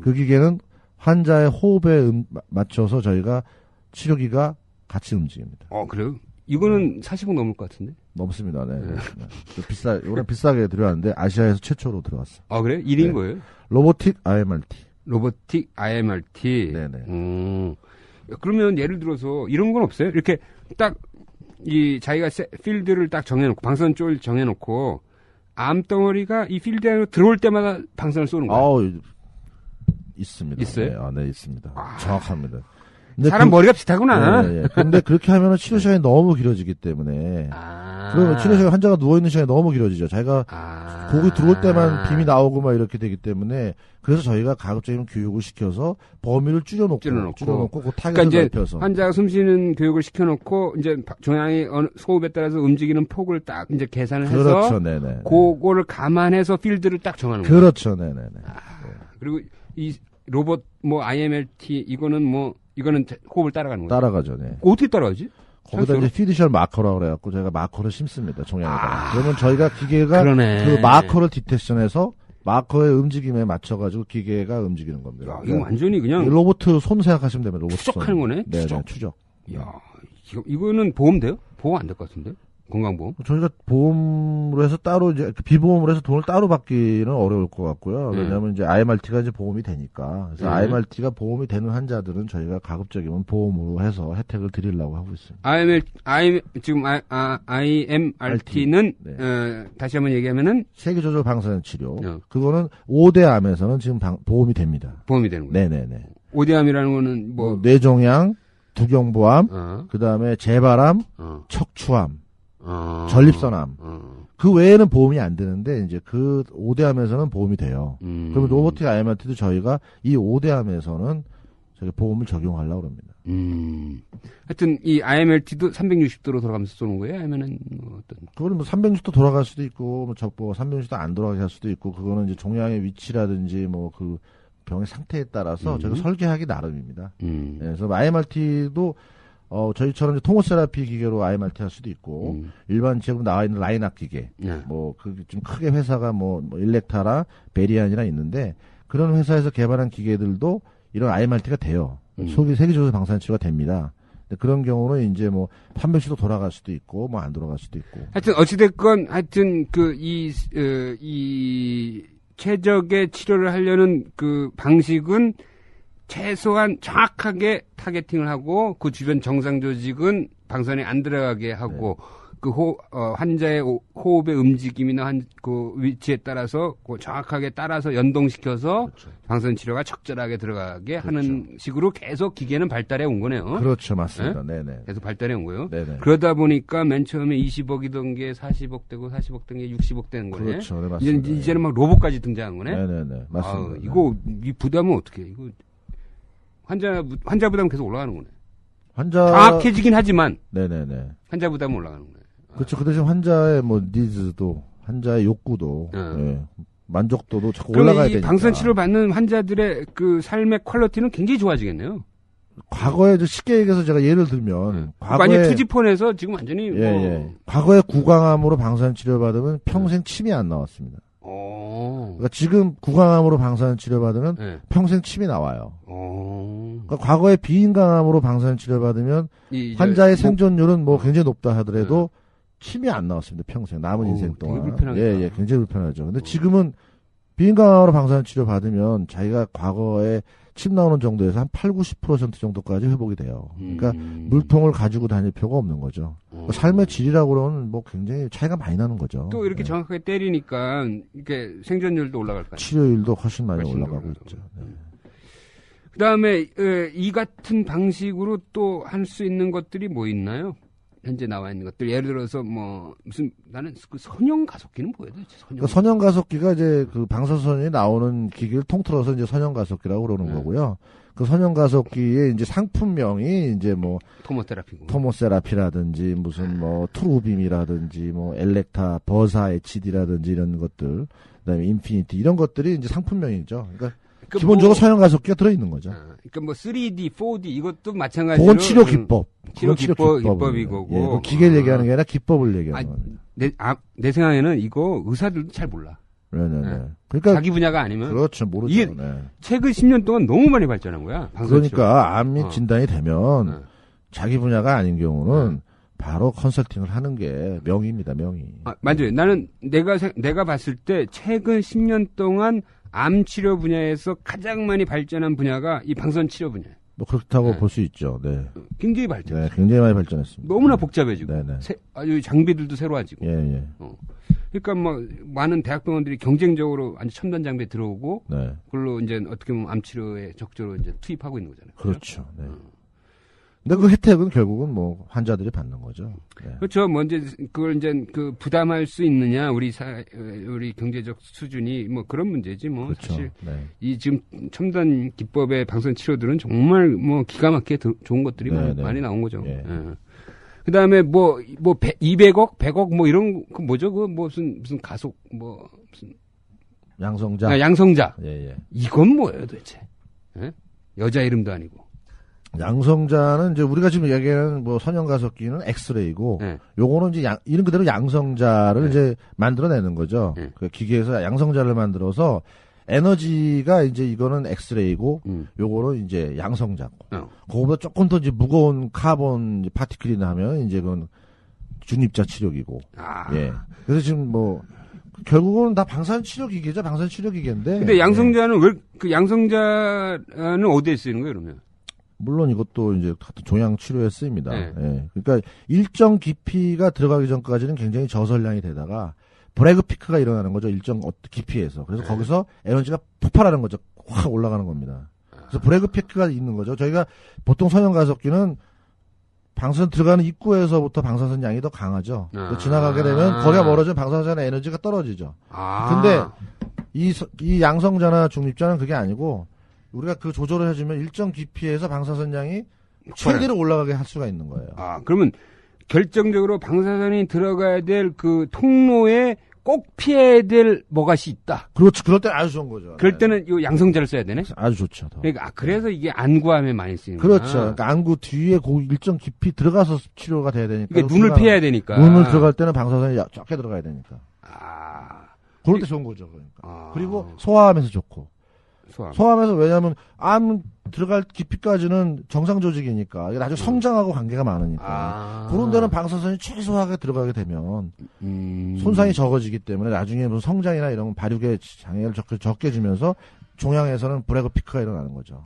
그 기계는 환자의 호흡에 맞춰서 저희가 치료기가 같이 움직입니다. 그래요? 이거는 40억 넘을 것 같은데? 넘습니다. 네. 이번에 비싸게 들어왔는데 아시아에서 최초로 들어왔어요. 그래요? 1인 거예요? 로보틱 IMRT. 로보틱 IMRT. 네네. 그러면 예를 들어서 이런 건 없어요? 이렇게 딱 자기가 필드를 딱 정해놓고, 방사선 쪽을 정해놓고, 암덩어리가 이 필드 안으로 들어올 때마다 방사선을 쏘는 거예요? 있습니다. 있어요? 네, 있습니다. 정확합니다. 사람 머리가 비슷하구나. 네. 근데 그렇게 하면 치료 시간이 너무 길어지기 때문에. 그러면 치료 시간이 환자가 누워있는 시간이 너무 길어지죠. 자기가 거기 들어올 때만 빔이 나오고 막 이렇게 되기 때문에 그래서 저희가 가급적이면 교육을 시켜서 범위를 줄여놓고 그 타겟을 넓혀서. 환자가 숨쉬는 교육을 시켜놓고 이제 종양이 호흡에 따라서 움직이는 폭을 딱 이제 계산을 해서. 그렇죠. 네네. 그거를 감안해서 필드를 딱 정하는 거예요. 그렇죠. 네네네. 그리고 이 로봇 IMRT 이거는 호흡을 따라가는 거예요. 따라가죠. 네. 어떻게 따라가지? 거기다 이제 피디셜 마커라고 그래갖고 저희가 마커를 심습니다. 종양에다가. 그러면 저희가 기계가 그 마커를 디텍션해서 마커의 움직임에 맞춰가지고 기계가 움직이는 겁니다. 이거 완전히 그냥 로봇 손 생각하시면 됩니다. 로봇 추적하는 거네. 네, 추적. 야, 이거는 보험 돼요? 보험 안 될 것 같은데? 건강보험? 저희가 보험으로 해서 따로 이제 비보험으로 해서 돈을 따로 받기는 어려울 것 같고요. 왜냐하면 이제 IMRT가 이제 보험이 되니까. 그래서 IMRT가 보험이 되는 환자들은 저희가 가급적이면 보험으로 해서 혜택을 드리려고 하고 있습니다. IMRT는 다시 한번 얘기하면은 세계조절 방사선 치료. 그거는 5대 암에서는 지금 보험이 됩니다. 보험이 되는 거예요. 네네네. 5대 암이라는 거는 뇌종양, 두경부암, 그 다음에 재발암, 척추암. 전립선암. 그 외에는 보험이 안 되는데, 이제 그 5대암에서는 보험이 돼요. 그러면 로보틱 IMRT도 저희가 이 5대암에서는 저희 보험을 적용하려고 합니다. 하여튼 이 IMRT도 360도로 돌아가면서 쏘는 거예요? 아니면은 어떤? 그거는 360도 돌아갈 수도 있고, 360도 안 돌아가게 할 수도 있고, 그거는 이제 종양의 위치라든지 그 병의 상태에 따라서 저희가 설계하기 나름입니다. 그래서 IMRT도 저희처럼 이제 토모세라피 기계로 IMRT 할 수도 있고, 일반 지금 나와 있는 라인압 기계, 좀 크게 회사가 일렉타라, 베리안이라 있는데, 그런 회사에서 개발한 기계들도 이런 IMRT가 돼요. 세계적으로 방사선 치료가 됩니다. 근데 그런 경우는 이제 300시도 돌아갈 수도 있고, 안 돌아갈 수도 있고. 하여튼, 어찌됐건, 이 최적의 치료를 하려는 그 방식은 최소한 정확하게 타겟팅을 하고 그 주변 정상 조직은 방사선에 안 들어가게 하고 환자의 호흡의 움직임이나 그 위치에 따라서 정확하게 따라서 연동시켜서 그렇죠. 방사선 치료가 적절하게 들어가게 그렇죠. 하는 식으로 계속 기계는 발달해 온 거네요. 그렇죠, 맞습니다. 네? 네네. 계속 발달해 온 거예요. 네네. 그러다 보니까 맨 처음에 20억이던 게 40억 되고 40억 된 게 60억 되는 거네. 그렇죠, 네, 맞습니다. 이제는 막 로봇까지 등장한 거네. 네네네, 맞습니다. 이거 이 부담은 어떻게? 이거 환자 부담 계속 올라가는 거네. 정확해지긴 하지만. 네네네. 환자 부담은 올라가는 거네. 그렇죠. 그 대신 환자의 니즈도, 환자의 욕구도, 예, 만족도도 자꾸 올라가야 되니까. 방사선 치료 받는 환자들의 그 삶의 퀄리티는 굉장히 좋아지겠네요. 과거에 쉽게 얘기해서 제가 예를 들면, 과거에 완전 투지폰에서 지금 완전히 예. 과거에 구강암으로 방사선 치료 받으면 평생 침이 안 나왔습니다. 그러니까 지금 구강암으로 방사선 치료 받으면 평생 침이 나와요. 그러니까 과거에 비인강암으로 방사선 치료 받으면 환자의 생존율은 굉장히 높다 하더라도 침이 안 나왔습니다. 평생 남은 인생 동안. 되게 불편하겠다. 예, 굉장히 불편하죠. 근데 지금은 비인강암으로 방사선 치료 받으면 자기가 과거에 침 나오는 정도에서 한 80-90% 정도까지 회복이 돼요. 그러니까 물통을 가지고 다닐 필요가 없는 거죠. 삶의 질이라고 그러면 굉장히 차이가 많이 나는 거죠. 또 이렇게 정확하게 때리니까 이렇게 생존율도 올라갈 거예요. 치료율도 훨씬 많이 올라가고 있죠. 네. 그다음에 이 같은 방식으로 또 할 수 있는 것들이 뭐 있나요? 현재 나와 있는 것들 예를 들어서 나는 그 선형 가속기는 뭐예요? 선형 가속기가 이제 그 방사선이 나오는 기기를 통틀어서 이제 선형 가속기라고 그러는 거고요. 그 선형 가속기의 이제 상품명이 이제 토모세라피고. 토모세라피라든지 무슨 트루빔이라든지 엘렉타 버사 HD라든지 이런 것들, 그다음에 인피니티 이런 것들이 이제 상품명이죠. 그러니까 기본적으로 선형 가속기가 들어있는 거죠. 그러니까 3D, 4D 이것도 마찬가지로. 그건 치료 기법. 치료 기법이고. 예, 기계를 얘기하는 게 아니라 기법을 얘기하는 겁니다. 내 생각에는 이거 의사들도 잘 몰라. 네네네. 그러니까 자기 분야가 아니면. 그렇죠, 모르죠. 이게 최근 10년 동안 너무 많이 발전한 거야. 그러니까 암이 진단이 되면 자기 분야가 아닌 경우는 바로 컨설팅을 하는 게 명의입니다, 명의. 맞아요. 나는 내가 봤을 때 최근 10년 동안 암 치료 분야에서 가장 많이 발전한 분야가 이 방사선 치료 분야예요. 그렇다고 볼 수 있죠. 네. 굉장히 발전했어요. 네, 굉장히 많이 발전했습니다. 너무나 복잡해지고, 네네. 아주 장비들도 새로워지고. 예. 그러니까 많은 대학병원들이 경쟁적으로 완전 첨단 장비에 들어오고, 그걸로 이제 어떻게 보면 암 치료에 적극적으로 이제 투입하고 있는 거잖아요. 그렇죠. 네. 근데 그 혜택은 결국은 환자들이 받는 거죠. 네. 그렇죠. 이제 그걸 이제 부담할 수 있느냐, 우리 경제적 수준이 그런 문제지 그렇죠. 사실. 네. 이 지금 첨단 기법의 방사선 치료들은 정말 기가 막히게 좋은 것들이 많이 나온 거죠. 네. 그 다음에 200억, 100억 이런 그 뭐죠? 무슨 가속 무슨 양성자. 양성자. 예. 이건 뭐예요, 도대체? 예? 여자 이름도 아니고. 양성자는 이제 우리가 지금 얘기하는 선형 가속기는 엑스레이고, 요거는 이제 이름 그대로 양성자를 이제 만들어내는 거죠. 그 기계에서 양성자를 만들어서 에너지가 이제 이거는 엑스레이고, 요거는 이제 양성자고. 그거보다 조금 더 이제 무거운 카본 파티클이나 하면 이제 그건 중립자 치료기고. 예. 그래서 지금 결국은 다 방사선 치료기계죠. 방사선 치료기계인데. 근데 양성자는 양성자는 어디에 쓰이는 거예요, 그러면? 물론 이것도 이제 같은 종양 치료에 쓰입니다. 예. 그러니까 일정 깊이가 들어가기 전까지는 굉장히 저설량이 되다가 브레이크 피크가 일어나는 거죠. 일정 깊이에서. 그래서 거기서 에너지가 폭발하는 거죠. 확 올라가는 겁니다. 그래서 브레이크 피크가 있는 거죠. 저희가 보통 선형 가속기는 방사선 들어가는 입구에서부터 방사선 양이 더 강하죠. 지나가게 되면 거리가 멀어지면 방사선의 에너지가 떨어지죠. 근데 이 양성자나 중립자는 그게 아니고 우리가 그 조절을 해주면 일정 깊이에서 방사선 양이 최대로 올라가게 할 수가 있는 거예요. 그러면 결정적으로 방사선이 들어가야 될 그 통로에 꼭 피해야 될 뭐가시 있다. 그렇죠. 그럴 때는 아주 좋은 거죠. 그럴 때는 이 양성자를 써야 되네. 아주 좋죠. 더. 그러니까 그래서 이게 안구암에 많이 쓰이는 거야. 그렇죠. 그러니까 안구 뒤에 일정 깊이 들어가서 치료가 돼야 되니까. 그러니까 눈을 피해야 되니까. 눈을 들어갈 때는 방사선이 적게 들어가야 되니까. 그럴 때 좋은 거죠. 그러니까. 그리고 소화하면서 좋고. 소화하면서 왜냐하면 암 들어갈 깊이까지는 정상 조직이니까 이게 나중에 성장하고 관계가 많으니까 그런 데는 방사선이 최소하게 들어가게 되면 손상이 적어지기 때문에 나중에 무슨 성장이나 이런 발육의 장애를 적게 주면서 종양에서는 브레이크 피크가 일어나는 거죠.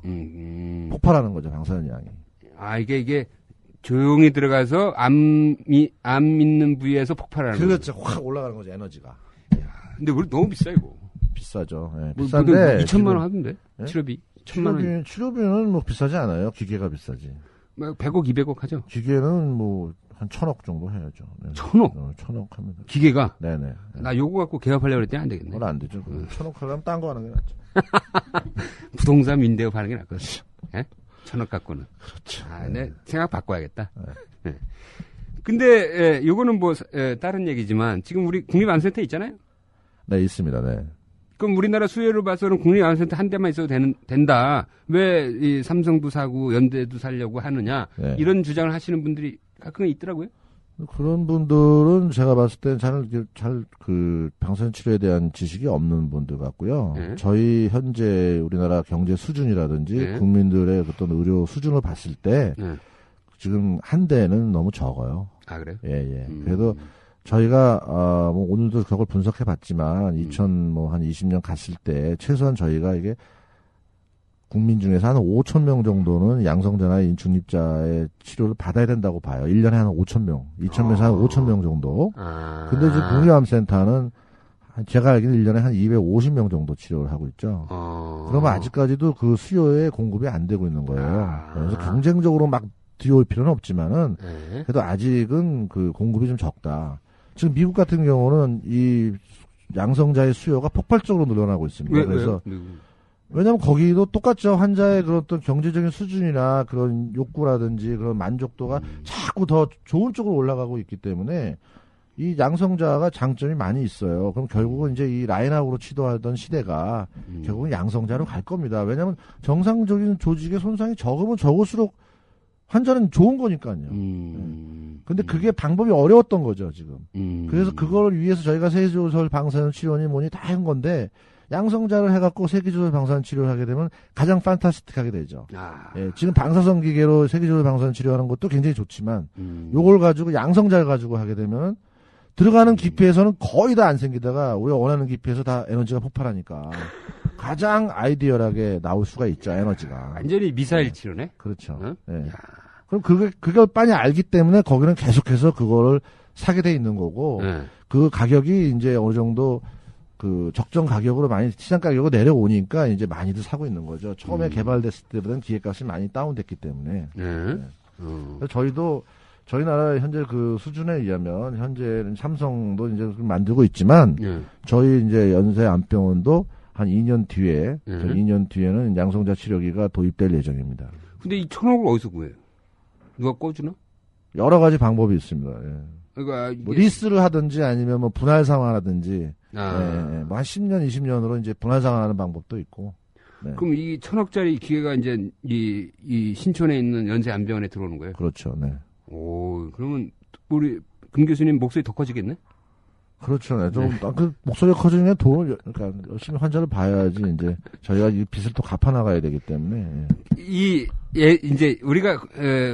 폭발하는 거죠, 방사선 양이. 이게 조용히 들어가서 암 있는 부위에서 폭발하는 거예요. 그렇죠. 확 올라가는 거죠, 에너지가. 근데 우리 너무 비싸 이거. 비싸죠. 예, 뭐, 비싼데 2천만 원 하던데. 예? 치료비 1천만 원. 치료비는 뭐 비싸지 않아요. 기계가 비싸지. 100억, 200억 하죠. 기계는 뭐 한 1,000억 정도 해야죠. 네. 1,000억? 1,000억 하면. 기계가? 네네. 나 요거 갖고 개업하려고 그랬더니 안 되겠네. 그건 안 되죠. 1,000억 하려면 딴 거 하는 게 낫죠. 부동산 민대업 하는 게 낫거든. 예? 1,000억 갖고는. 그렇죠. 네. 생각 바꿔야겠다. 네. 네. 근데, 요거는 뭐, 다른 얘기지만, 지금 우리 국립암센터 있잖아요? 네, 있습니다. 네. 그럼 우리나라 수요를 봐서는 국립암센터 한 대만 있어도 된다. 왜 이 삼성도 사고 연대도 살려고 하느냐. 네. 이런 주장을 하시는 분들이 가끔 있더라고요. 그런 분들은 제가 봤을 때 방사선 치료에 대한 지식이 없는 분들 같고요. 네. 저희 현재 우리나라 경제 수준이라든지 네. 국민들의 어떤 의료 수준을 봤을 때 네. 지금 한 대는 너무 적어요. 아, 그래요? 예. 그래도 저희가 뭐 오늘도 그걸 분석해 봤지만 2020년 갔을 때 최소한 저희가 이게 국민 중에서 한 5천 명 정도는 양성자나 중립자의 치료를 받아야 된다고 봐요. 1년에 한 5천 명, 2,000명에서 한 5천 명 정도. 근데 이제 국립암센터는 제가 알기로는 1년에 한 250명 정도 치료를 하고 있죠. 그러면 아직까지도 그 수요에 공급이 안 되고 있는 거예요. 그래서 경쟁적으로 막 뛰어올 필요는 없지만은 그래도 아직은 그 공급이 좀 적다. 지금 미국 같은 경우는 이 양성자의 수요가 폭발적으로 늘어나고 있습니다. 그래서 왜냐하면 거기도 똑같죠. 환자의 그런 어떤 경제적인 수준이나 그런 욕구라든지 그런 만족도가 자꾸 더 좋은 쪽으로 올라가고 있기 때문에 이 양성자가 장점이 많이 있어요. 그럼 결국은 이제 이 라인업으로 치도하던 시대가 결국은 양성자로 갈 겁니다. 왜냐하면 정상적인 조직의 손상이 적으면 적을수록 환자는 좋은 거니까요. 근데 그게 방법이 어려웠던 거죠, 지금. 그래서 그걸 위해서 저희가 세계조절 방사선 치료니 뭐니 다 한 건데, 양성자를 해갖고 세계조절 방사선 치료를 하게 되면 가장 판타스틱하게 되죠. 예, 지금 방사선 기계로 세계조절 방사선 치료하는 것도 굉장히 좋지만, 요걸 가지고 양성자를 가지고 하게 되면, 들어가는 깊이에서는 거의 다 안 생기다가, 우리가 원하는 깊이에서 다 에너지가 폭발하니까, 가장 아이디얼하게 나올 수가 있죠, 에너지가. 완전히 미사일 치료네? 그렇죠. 응? 예. 그럼 그걸 빨리 알기 때문에 거기는 계속해서 그거를 사게 돼 있는 거고, 그 가격이 이제 어느 정도 그 적정 가격으로 많이 시장 가격으로 내려오니까 이제 많이들 사고 있는 거죠. 처음에 개발됐을 때보다는 기계값이 많이 다운됐기 때문에. 그래서 저희 나라 현재 그 수준에 의하면 현재는 삼성도 이제 만들고 있지만 저희 이제 연세안병원도 한 2년 뒤에, 2년 뒤에는 양성자 치료기가 도입될 예정입니다. 근데 이 1,000억을 어디서 구해요? 누가 꿔주나? 여러 가지 방법이 있습니다. 예. 그러니까 뭐 리스를 하든지 아니면 뭐 분할 상환하든지, 뭐 한 10년, 20년으로 이제 분할 상환하는 방법도 있고. 네. 그럼 이 1,000억짜리 기계가 이제 이 신촌에 있는 연세안병원에 들어오는 거예요? 그렇죠. 네. 오, 그러면 우리 금 교수님 목소리 더 커지겠네? 그렇죠. 네. 좀, 그 목소리가 커지는 게 돈을, 그러니까 열심히 환자를 봐야지, 이제, 저희가 이 빚을 또 갚아나가야 되기 때문에. 이제, 우리가,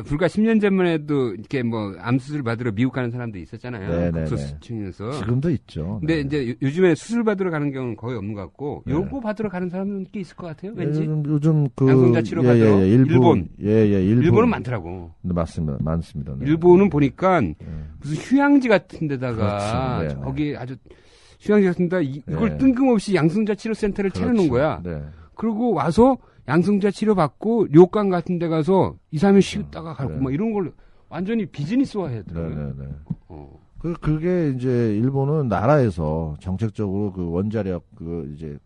불과 10년 전만 해도, 이렇게 뭐, 암수술 받으러 미국 가는 사람도 있었잖아요. 국소수층에서. 지금도 있죠. 근데 네. 이제 요즘에 수술 받으러 가는 경우는 거의 없는 것 같고, 요거 받으러 가는 사람은 꽤 있을 것 같아요, 왠지. 요즘 그. 양성자 치료 받으러. 일본. 일본은 많더라고. 네, 많습니다. 네. 일본은 보니까, 무슨 휴양지 같은 데다가, 그렇죠. 네, 거기 아주, 휴양지 같은 데다 이걸 네. 뜬금없이 양성자 치료센터를 차려놓은 거야. 네. 그리고 와서 양성자 치료 받고 료강 같은 데 가서 2, 3일 쉬었다가 가고 막 이런 걸 완전히 비즈니스화 해야더라고요. 그게 이제 일본은 나라에서 정책적으로 그 원자력 이제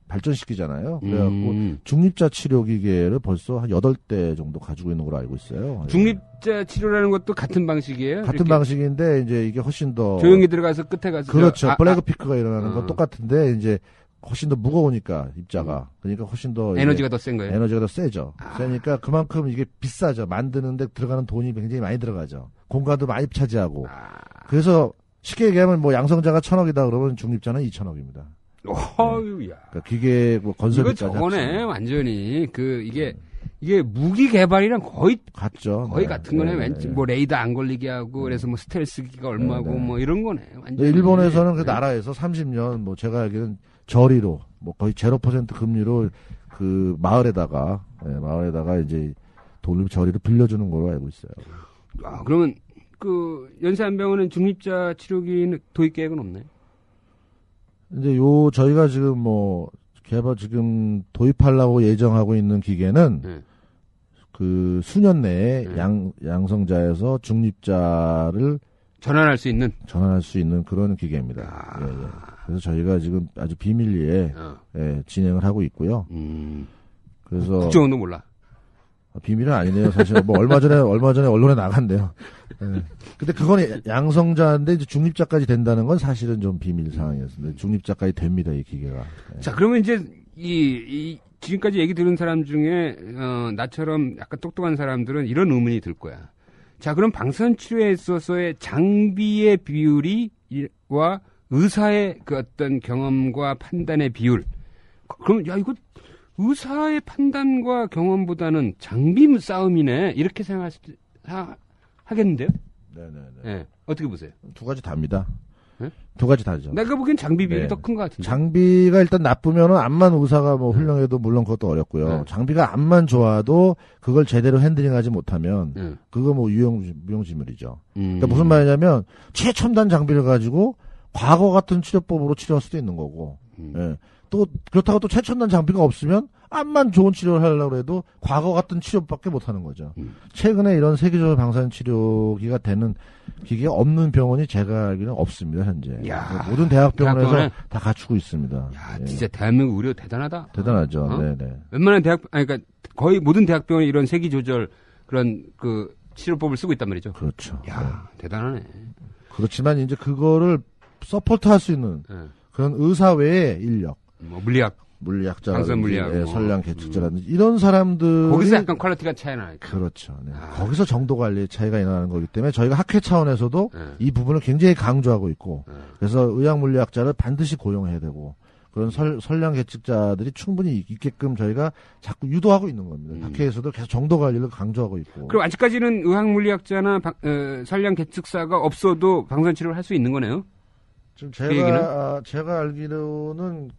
발전시키잖아요. 그래갖고 중립자 치료 기계를 벌써 한 8대 정도 가지고 있는 걸로 알고 있어요. 중립자 치료라는 것도 같은 방식이에요? 같은 방식인데 이제 이게 훨씬 더 조용히 들어가서 끝에 가서 그렇죠. 블랙 피크가 일어나는 건 똑같은데 이제 훨씬 더 무거우니까 입자가 그러니까 훨씬 더 에너지가 더 센 거예요. 에너지가 더 세죠. 세니까 그만큼 이게 비싸죠. 만드는데 들어가는 돈이 굉장히 많이 들어가죠. 공간도 많이 차지하고. 그래서 쉽게 얘기하면 뭐 양성자가 1,000억이다 그러면 중립자는 2,000억입니다. 어휴야. 그러니까 기계 뭐 건설비까지 이거 저거네 완전히 이게 무기 개발이랑 거의 같죠. 거의 같은 거네. 왠지 뭐 레이더 안 걸리게 하고 그래서 뭐 스텔스기가 얼마고 뭐 이런 거네. 완전히. 일본에서는 그 나라에서 30년 뭐 제가 알기로는 저리로 뭐 거의 0% 금리로 그 마을에다가 이제 돈을 저리로 빌려주는 걸로 알고 있어요. 그러면 그 연세안병원은 중립자 치료기 도입 계획은 없나요? 이제 저희가 지금 지금 도입하려고 예정하고 있는 기계는 그 수년 내에 양성자에서 중립자를 전환할 수 있는 그런 기계입니다. 예. 그래서 저희가 지금 아주 비밀리에 진행을 하고 있고요. 그래서 국정원도 몰라. 비밀은 아니네요. 사실 얼마 전에 언론에 나간대요. 네. 근데 그건 양성자인데 이제 중립자까지 된다는 건 사실은 좀 비밀 상황이었습니다. 중립자까지 됩니다, 이 기계가. 네. 자, 그러면 이제 지금까지 얘기 들은 사람 중에 나처럼 약간 똑똑한 사람들은 이런 의문이 들 거야. 자, 그럼 방사선 치료에 있어서의 장비의 비율과 의사의 그 어떤 경험과 판단의 비율. 그럼 이거 의사의 판단과 경험보다는 장비 싸움이네. 이렇게 하겠는데요? 네네네. 네. 어떻게 보세요? 두 가지 답니다. 네? 두 가지 다죠. 내가 보기엔 장비 비율이 더 큰 것 같은데. 장비가 일단 나쁘면은 암만 의사가 훌륭해도 물론 그것도 어렵고요. 장비가 암만 좋아도 그걸 제대로 핸들링하지 못하면 그거 무용지물이죠. 그러니까 무슨 말이냐면 최첨단 장비를 가지고 과거 같은 치료법으로 치료할 수도 있는 거고. 예. 또 그렇다고 또 최첨단 장비가 없으면 암만 좋은 치료를 하려고 해도 과거 같은 치료밖에 못 하는 거죠. 최근에 이런 세계적으로 방사선 치료기가 되는 기계가 없는 병원이 제가 알기로는 없습니다, 현재. 모든 대학병원에서 다 갖추고 있습니다. 야, 진짜 대한민국 의료 대단하다. 대단하죠. 네네. 웬만한 그러니까 거의 모든 대학병원이 이런 세기 조절 그런 그 치료법을 쓰고 있단 말이죠. 그렇죠. 야, 대단하네. 그렇지만 이제 그거를 서포트할 수 있는 그런 의사 외의 인력. 물리학자라든지 물리학, 선량 계측자라든지 이런 사람들 거기서 약간 퀄리티가 차이나. 그렇죠. 네. 거기서 정도 관리의 차이가 일어나는 거기 때문에 저희가 학회 차원에서도 이 부분을 굉장히 강조하고 있고 그래서 의학 물리학자를 반드시 고용해야 되고 그런 선량 계측자들이 충분히 있게끔 저희가 자꾸 유도하고 있는 겁니다. 학회에서도 계속 정도 관리를 강조하고 있고. 그럼 아직까지는 의학 물리학자나 선량 계측사가 없어도 방사선 치료를 할 수 있는 거네요? 지금 제가 알기로는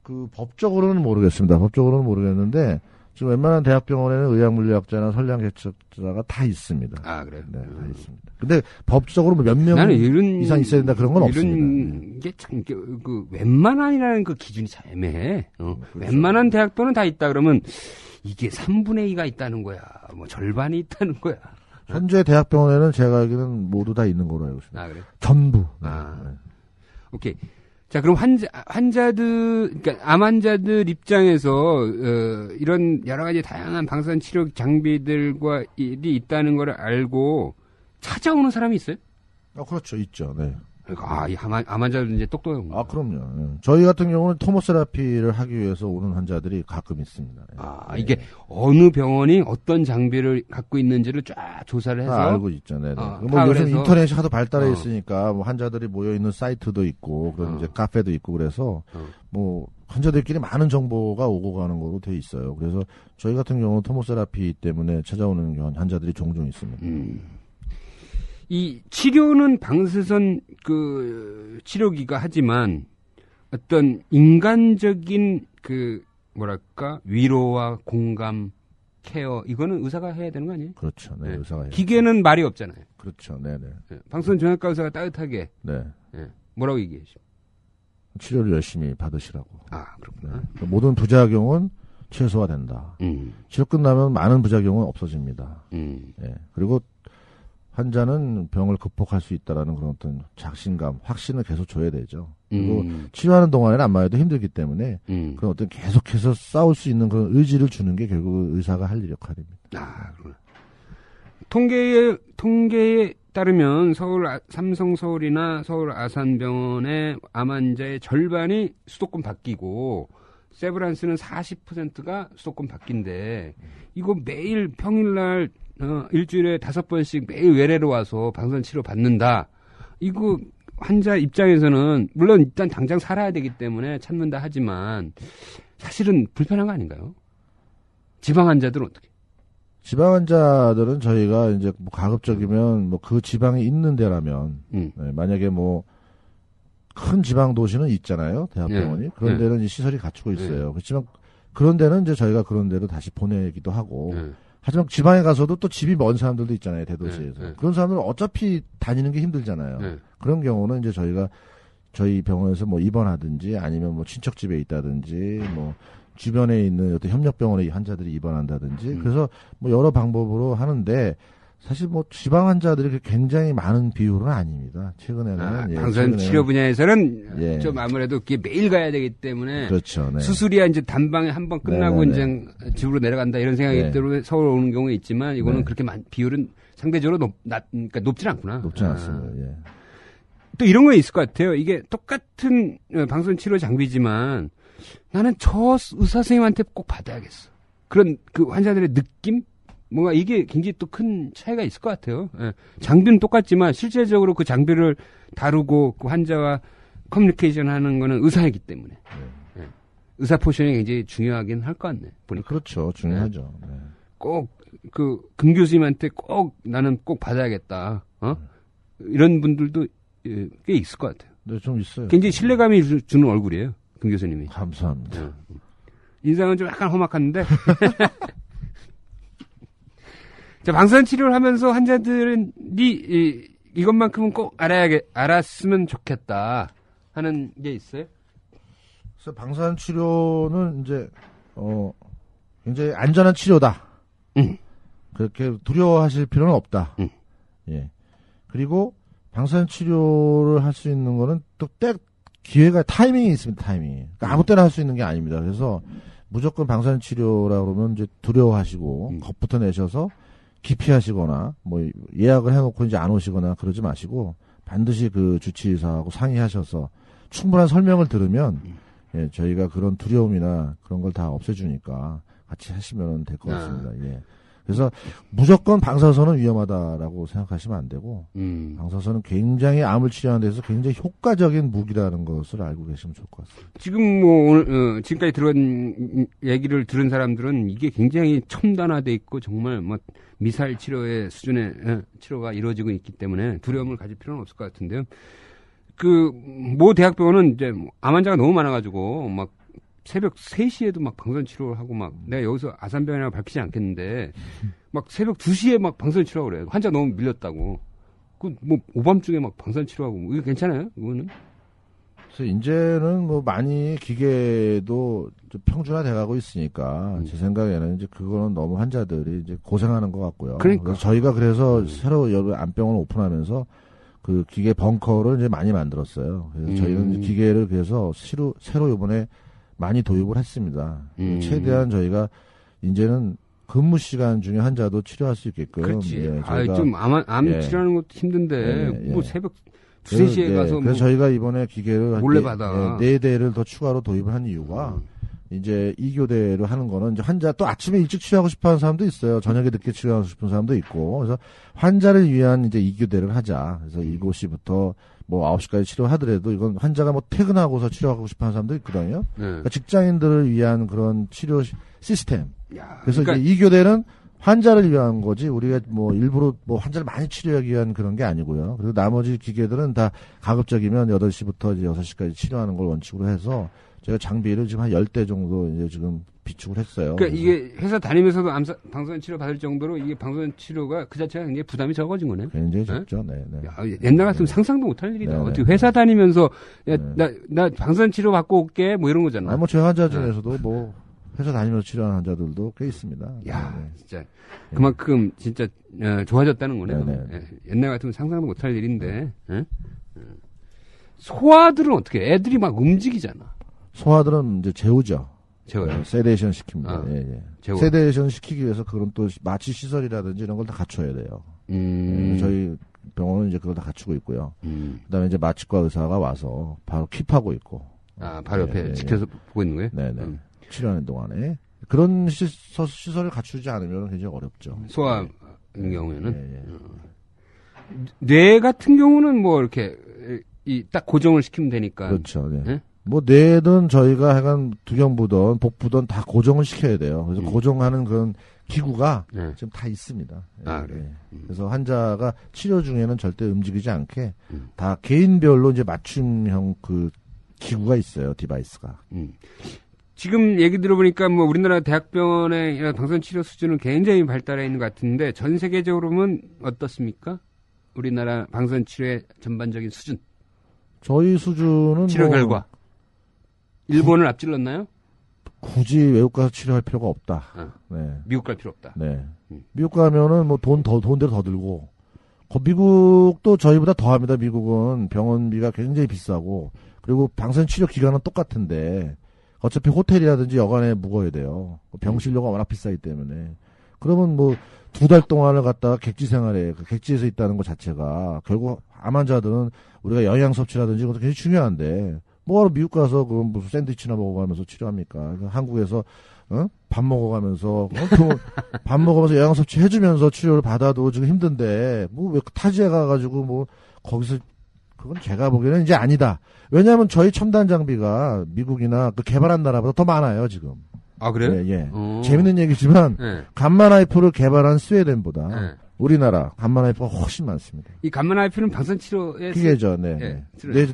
그 법적으로는 모르겠는데 지금 웬만한 대학병원에는 의학물리학자나 선량계측자가 다 있습니다. 아, 그래요? 네, 다 있습니다. 근데 법적으로 몇 명 이상 있어야 된다 그런 건 없습니다. 이런 게 참 그 웬만한이라는 그 기준이 참 애매해. 그렇죠. 웬만한 대학병원은 다 있다 그러면 이게 3분의 2가 있다는 거야. 절반이 있다는 거야. 현재 대학병원에는 제가 알기로는 모두 다 있는 걸로 알고 있습니다. 아, 그래요? 전부. 네. 오케이. 자, 그럼 환자들, 그러니까 암 환자들 입장에서 이런 여러 가지 다양한 방사선 치료 장비들과 일이 있다는 걸 알고 찾아오는 사람이 있어요? 그렇죠, 있죠. 네. 그러니까 이 암 환자들 이제 똑똑한. 그럼요. 네. 저희 같은 경우는 토모세라피를 하기 위해서 오는 환자들이 가끔 있습니다. 네. 이게 어느 병원이 어떤 장비를 갖고 있는지를 쫙 조사를 해서 알고 있죠. 네. 요즘 인터넷이 하도 발달해 있으니까 환자들이 모여 있는 사이트도 있고 그런 이제 카페도 있고 그래서 환자들끼리 많은 정보가 오고 가는 거로 돼 있어요. 그래서 저희 같은 경우는 토모세라피 때문에 찾아오는 환자들이 종종 있습니다. 이 치료는 방사선 그 치료기가 하지만 어떤 인간적인 그 뭐랄까 위로와 공감, 케어 이거는 의사가 해야 되는 거 아니에요? 그렇죠. 네, 의사가 해야 기계는 말이 없잖아요. 그렇죠. 네. 방사선 정형외과 의사가 따뜻하게 뭐라고 얘기하시죠? 치료를 열심히 받으시라고. 그렇구나. 모든 부작용은 최소화된다. 치료 끝나면 많은 부작용은 없어집니다. 그리고 환자는 병을 극복할 수 있다라는 그런 어떤 자신감, 확신을 계속 줘야 되죠. 그리고 치료하는 동안에는 안마해도 힘들기 때문에 그런 어떤 계속해서 싸울 수 있는 그런 의지를 주는 게 결국 의사가 할 역할입니다. 그렇구나. 통계에 따르면 삼성 서울이나 서울 아산병원의 암 환자의 절반이 수도권 바뀌고 세브란스는 40%가 수도권 바뀐데 이거 매일 평일날 일주일에 5번씩 매일 외래로 와서 방사선 치료 받는다. 이거 환자 입장에서는 물론 일단 당장 살아야 되기 때문에 참는다 하지만 사실은 불편한 거 아닌가요? 지방 환자들은 어떻게? 지방 환자들은 저희가 이제 가급적이면 그 지방이 있는 데라면 만약에 큰 지방 도시는 있잖아요. 대학병원이. 그런 데는 시설이 갖추고 있어요. 그렇지만 그런 데는 이제 저희가 그런 데로 다시 보내기도 하고 하지만 지방에 가서도 또 집이 먼 사람들도 있잖아요, 대도시에서. 그런 사람들은 어차피 다니는 게 힘들잖아요. 그런 경우는 이제 저희 병원에서 뭐 입원하든지 아니면 뭐 친척집에 있다든지 뭐 주변에 있는 어떤 협력병원에 환자들이 입원한다든지 그래서 뭐 여러 방법으로 하는데 사실 뭐 지방 환자들이 굉장히 많은 비율은 아닙니다. 최근에는 방사선 치료 분야에서는 좀 아무래도 그게 매일 가야 되기 때문에 그렇죠. 네. 수술이야 이제 단방에 한 번 끝나고 이제 집으로 내려간다 이런 생각이 때문에 서울 오는 경우가 있지만 이거는 그렇게 비율은 상대적으로 그러니까 높진 않구나. 높진 않습니다. 예. 또 이런 거 있을 것 같아요. 이게 똑같은 방사선 치료 장비지만 나는 저 의사 선생님한테 꼭 받아야겠어. 그런 그 환자들의 느낌? 뭔가 이게 굉장히 또 큰 차이가 있을 것 같아요. 예. 장비는 똑같지만 실제적으로 그 장비를 다루고 그 환자와 커뮤니케이션 하는 거는 의사이기 때문에. 예. 의사 포션이 굉장히 중요하긴 할 것 같네. 보니까. 그렇죠. 중요하죠. 네. 꼭 그 금 교수님한테 꼭 나는 꼭 받아야겠다. 이런 분들도 꽤 있을 것 같아요. 네, 좀 있어요. 굉장히 신뢰감이 주는 얼굴이에요. 금 교수님이. 감사합니다. 인상은 좀 약간 험악한데. 자, 방사선 치료를 하면서 환자들이 이것만큼은 꼭 알았으면 좋겠다 하는 게 있어요? 그래서 방사선 치료는 이제 굉장히 안전한 치료다. 그렇게 두려워하실 필요는 없다. 예. 그리고 방사선 치료를 할 수 있는 거는 또 기회가 타이밍이 있습니다. 타이밍이. 그러니까 아무 때나 할 수 있는 게 아닙니다. 그래서 무조건 방사선 치료라 그러면 이제 두려워하시고 겁부터 내셔서 기피하시거나 뭐 예약을 해놓고 이제 안 오시거나 그러지 마시고 반드시 그 주치의사하고 상의하셔서 충분한 설명을 들으면 저희가 그런 두려움이나 그런 걸 다 없애주니까 같이 하시면 될 것 같습니다. 예. 그래서 무조건 방사선은 위험하다라고 생각하시면 안 되고 방사선은 굉장히 암을 치료하는 데서 굉장히 효과적인 무기라는 것을 알고 계시면 좋을 것 같습니다. 지금 뭐 오늘 지금까지 들은 얘기를 들은 사람들은 이게 굉장히 첨단화돼 있고 정말 뭐 미사일 치료의 수준의 치료가 이루어지고 있기 때문에 두려움을 가질 필요는 없을 것 같은데요. 그 모 대학병원은 이제 암 환자가 너무 많아가지고 막 새벽 3시에도 막 방사선 치료를 하고 막 내가 여기서 아산병원이라고 밝히지 않겠는데 막 새벽 2시에 막 방사선 치료하고 그래요. 환자 너무 밀렸다고. 그 뭐 오밤중에 막 방사선 치료하고 이거 괜찮아요? 이거는? 그래서 이제는 뭐 많이 기계도 좀 평준화돼 가고 있으니까 제 생각에는 이제 그거는 너무 환자들이 이제 고생하는 것 같고요. 그러니까. 그래서 저희가 그래서 새로 여기 암병원 오픈하면서 그 기계 벙커를 이제 많이 만들었어요. 그래서 저희는 이제 기계를 그래서 새로 이번에 많이 도입을 했습니다. 최대한 저희가 이제는 근무 시간 중에 환자도 치료할 수 있게끔. 그렇지. 저희가 좀 암 치료하는 것도 힘든데 뭐 새벽 2-3시에 가서 그래서 저희가 이번에 기계를 몰래 받아. 4대를 더 추가로 도입을 한 이유가 이제 2교대를 하는 거는 이제 환자 또 아침에 일찍 치료하고 싶어 하는 사람도 있어요. 저녁에 늦게 치료하고 싶은 사람도 있고. 그래서 환자를 위한 이제 2교대를 하자. 그래서 7시부터 뭐 9시까지 치료하더라도 이건 환자가 뭐 퇴근하고서 치료하고 싶어 하는 사람도 있거든요. 그러니까 직장인들을 위한 그런 치료 시스템. 그래서 그러니까 이제 2교대는 환자를 위한 거지 우리가 뭐 일부러 뭐 환자를 많이 치료하기 위한 그런 게 아니고요. 그리고 나머지 기계들은 다 가급적이면 8시부터 이제 6시까지 치료하는 걸 원칙으로 해서 제가 장비를 지금 한 10대 정도 이제 지금 비축을 했어요. 그러니까 이게 회사 다니면서도 방사선 치료 받을 정도로 이게 방사선 치료가 그 자체가 굉장히 부담이 적어진 거네요. 굉장히 적죠. 네. 야, 옛날 같으면 상상도 못할 일이다. 어떻게 회사 다니면서 야, 나 방사선 치료 받고 올게 뭐 이런 거잖아. 뭐 제 환자 중에서도 뭐 회사 다니면서 치료하는 환자들도 꽤 있습니다. 야, 진짜 그만큼 진짜 좋아졌다는 거네요. 옛날 같으면 상상도 못할 일인데. 소아들은 어떻게 해? 애들이 막 움직이잖아. 소아들은 이제 재우죠. 재워요. 세데이션 시킵니다. 재워. 세데이션 시키기 위해서 그런 또 마취 시설이라든지 이런 걸 다 갖춰야 돼요. 저희 병원은 이제 그걸 다 갖추고 있고요. 그다음에 이제 마취과 의사가 와서 바로 킵하고 있고. 바로 옆에 지켜서 보고 있는 거예요? 네네. 치료하는 동안에 그런 시설을 갖추지 않으면 굉장히 어렵죠. 소아 경우에는. 뇌 같은 경우는 뭐 이렇게 딱 고정을 시키면 되니까. 그렇죠. 네. 뭐 뇌든 저희가 하여간 두경부든 복부든 다 고정을 시켜야 돼요. 그래서 고정하는 그런 기구가 지금 다 있습니다. 그래. 그래서 환자가 치료 중에는 절대 움직이지 않게 다 개인별로 이제 맞춤형 그 기구가 있어요. 디바이스가. 지금 얘기 들어보니까 뭐 우리나라 대학병원의 방사선 치료 수준은 굉장히 발달해 있는 것 같은데 전 세계적으로는 어떻습니까? 우리나라 방사선 치료의 전반적인 수준. 저희 수준은 치료 결과. 일본을 앞질렀나요? 굳이 외국 가서 치료할 필요가 없다. 네. 미국 갈 필요 없다. 네. 미국 가면은 뭐 돈대로 더 들고. 미국도 저희보다 더 합니다. 미국은 병원비가 굉장히 비싸고. 그리고 방사선 치료 기간은 똑같은데. 어차피 호텔이라든지 여관에 묵어야 돼요. 병실료가 워낙 비싸기 때문에. 그러면 뭐 2달 동안을 갖다가 객지 생활에, 객지에서 있다는 것 자체가 결국 암 환자들은 우리가 영양 섭취라든지 그것도 굉장히 중요한데 뭐하러 미국 가서 그 무슨 샌드위치나 먹어가면서 치료합니까? 한국에서 밥 먹어가면서 밥 먹으면서 영양 섭취 해주면서 치료를 받아도 지금 힘든데 뭐 왜 타지에 가가지고 뭐 거기서 그건 제가 보기에는 이제 아니다. 왜냐하면 저희 첨단 장비가 미국이나 그 개발한 나라보다 더 많아요 지금. 아 그래요? 예, 예. 재밌는 얘기지만 감마나이프를 개발한 스웨덴보다 우리나라 감마나이프가 훨씬 많습니다. 이 감마나이프는 방사선 치료에 기계죠. 네.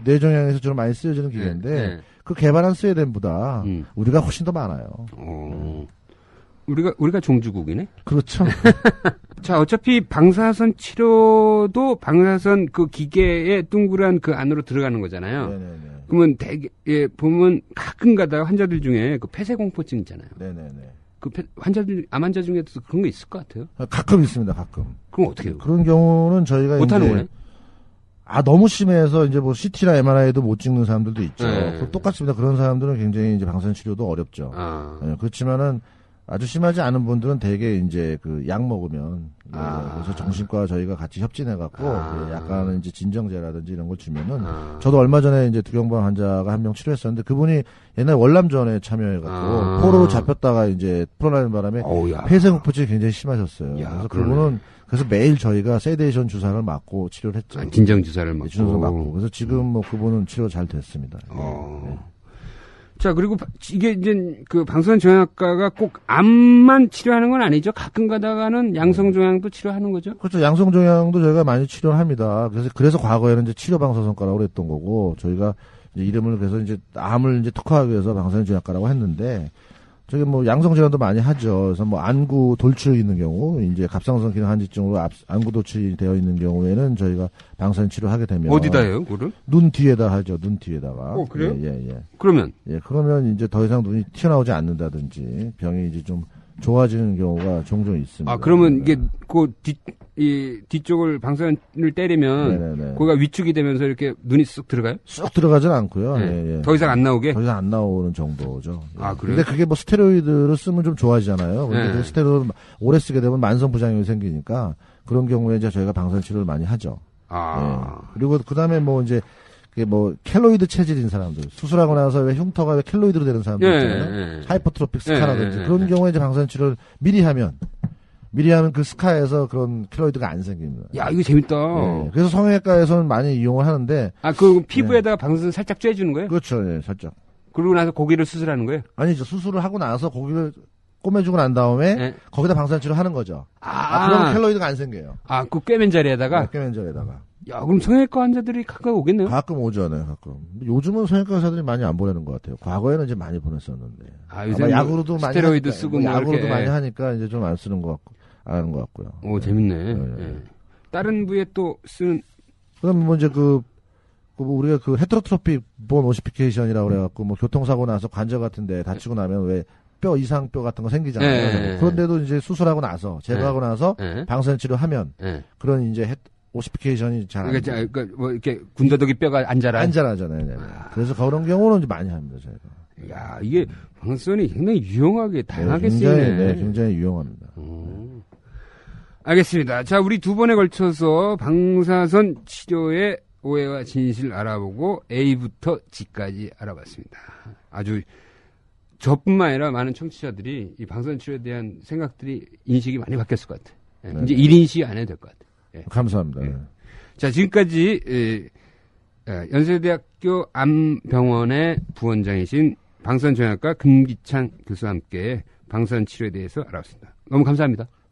뇌종양에서 주로 많이 쓰여지는 기계인데 그 개발한 스웨덴보다 우리가 훨씬 더 많아요. 우리가 종주국이네. 그렇죠. 자, 어차피 방사선 치료도 방사선 그 기계의 둥그란 그 안으로 들어가는 거잖아요. 네네네. 그러면 보면 가끔 가다가 환자들 중에 그 폐쇄공포증 있잖아요. 네네네. 그 암 환자 중에도 그런 게 있을 것 같아요. 가끔 있습니다. 가끔. 그럼 어떻게 해요? 그런 경우는 저희가 못하는 거네. 너무 심해서 이제 뭐 CT나 MRI도 못 찍는 사람들도 있죠. 똑같습니다. 그런 사람들은 굉장히 이제 방사선 치료도 어렵죠. 네, 그렇지만은 아주 심하지 않은 분들은 대개 이제 그 약 먹으면 그래서 정신과 저희가 같이 협진해갖고 약간은 이제 진정제라든지 이런 걸 주면은 저도 얼마 전에 이제 두경부암 환자가 한 명 치료했었는데 그분이 옛날 월남전에 참여해갖고 포로로 잡혔다가 이제 풀어나는 바람에 폐쇄공포증이 굉장히 심하셨어요. 그래서 그분은 그래서 매일 저희가 세데이션 주사를 맞고 치료를 했죠. 진정 주사를 맞고. 주사 맞고. 그래서 지금 뭐 그분은 치료 잘 됐습니다. 네. 자, 그리고 이게 이제 그 방사선 종양학과가 꼭 암만 치료하는 건 아니죠. 가끔 가다가는 양성 종양도 치료하는 거죠. 그렇죠. 양성 종양도 저희가 많이 치료를 합니다. 그래서 과거에는 이제 치료 방사선과라고 그랬던 거고 저희가 이제 이름을 그래서 이제 암을 이제 특화하기 위해서 방사선 종양과라고 했는데 저기 뭐 양성 질환도 많이 하죠. 그래서 뭐 안구 돌출이 있는 경우, 이제 갑상선 기능 한지증으로 안구 돌출이 되어 있는 경우에는 저희가 방사선 치료하게 되면 어디다 해요, 그거를? 눈 뒤에다 하죠. 눈 뒤에다가. 그래요? 예. 그러면 그러면 이제 더 이상 눈이 튀어나오지 않는다든지 병이 이제 좀 좋아지는 경우가 종종 있습니다. 그러면 이게 이 뒤쪽을 방사선을 때리면 거기가 위축이 되면서 이렇게 눈이 쑥 들어가요? 쑥 들어가진 않고요. 더 이상 안 나오게? 더 이상 안 나오는 정도죠. 그래요? 근데 그게 뭐 스테로이드를 쓰면 좀 좋아지잖아요. 근데 그 스테로이드 오래 쓰게 되면 만성 부작용이 생기니까 그런 경우에 이제 저희가 방사선 치료를 많이 하죠. 그리고 그다음에 뭐 이제 뭐 켈로이드 체질인 사람들 수술하고 나서 왜 흉터가 왜 켈로이드로 되는 사람들 있잖아요. 하이퍼트로픽 스카라든지 그런 경우에 이제 방사선 치료를 미리 하면 그 스카에서 그런 켈로이드가 안 생깁니다. 야, 이거 재밌다. 그래서 성형외과에서는 많이 이용을 하는데. 그 피부에다가 방사선 살짝 쬐주는 거예요? 그렇죠, 살짝. 그러고 나서 고기를 수술하는 거예요? 아니죠. 수술을 하고 나서 고기를 꼬매주고 난 다음에 거기다 방사선 치료 하는 거죠. 그러면 켈로이드가 안 생겨요. 그 꿰맨 자리에다가? 꿰맨 자리에다가. 야, 그럼 성형외과 환자들이 가끔 오겠네요? 가끔 오죠, 가끔. 요즘은 성형외과 의사들이 많이 안 보내는 것 같아요. 과거에는 이제 많이 보냈었는데. 요새 약으로도 많이 스테로이드 쓰고 약으로도 많이 하니까 이제 좀 안 쓰는 것 같고. 안 하는 것 같고요. 재밌네. 다른 부에 또 쓰는. 그다음 뭐 이제 우리가 헤테로트로픽 본 오시피케이션이라고 그래갖고 뭐 교통사고 나서 관절 같은데 다치고 나면 왜 뼈 이상 뼈 같은 거 생기잖아요. 그런데도 이제 수술하고 나서 제거하고 나서 방사선 치료하면 그런 이제 오시피케이션이 잘 안 돼요. 그러니까 뭐 이렇게 군더더기 뼈가 안 자라잖아요. 그래서 그런 경우는 이제 많이 합니다, 저희가. 야, 이게 방사선이 굉장히 유용하게 다양하게 쓰이네. 굉장히 유용합니다. 알겠습니다. 자, 우리 두 번에 걸쳐서 방사선 치료의 오해와 진실 알아보고 A부터 G까지 알아봤습니다. 아주 저뿐만 아니라 많은 청취자들이 이 방사선 치료에 대한 생각들이 인식이 많이 바뀌었을 것 같아요. 이제 1인식 안 해도 될 것 같아요. 감사합니다. 자, 지금까지 연세대학교 암병원의 부원장이신 방사선 종양학과 금기창 교수와 함께 방사선 치료에 대해서 알아봤습니다. 너무 감사합니다.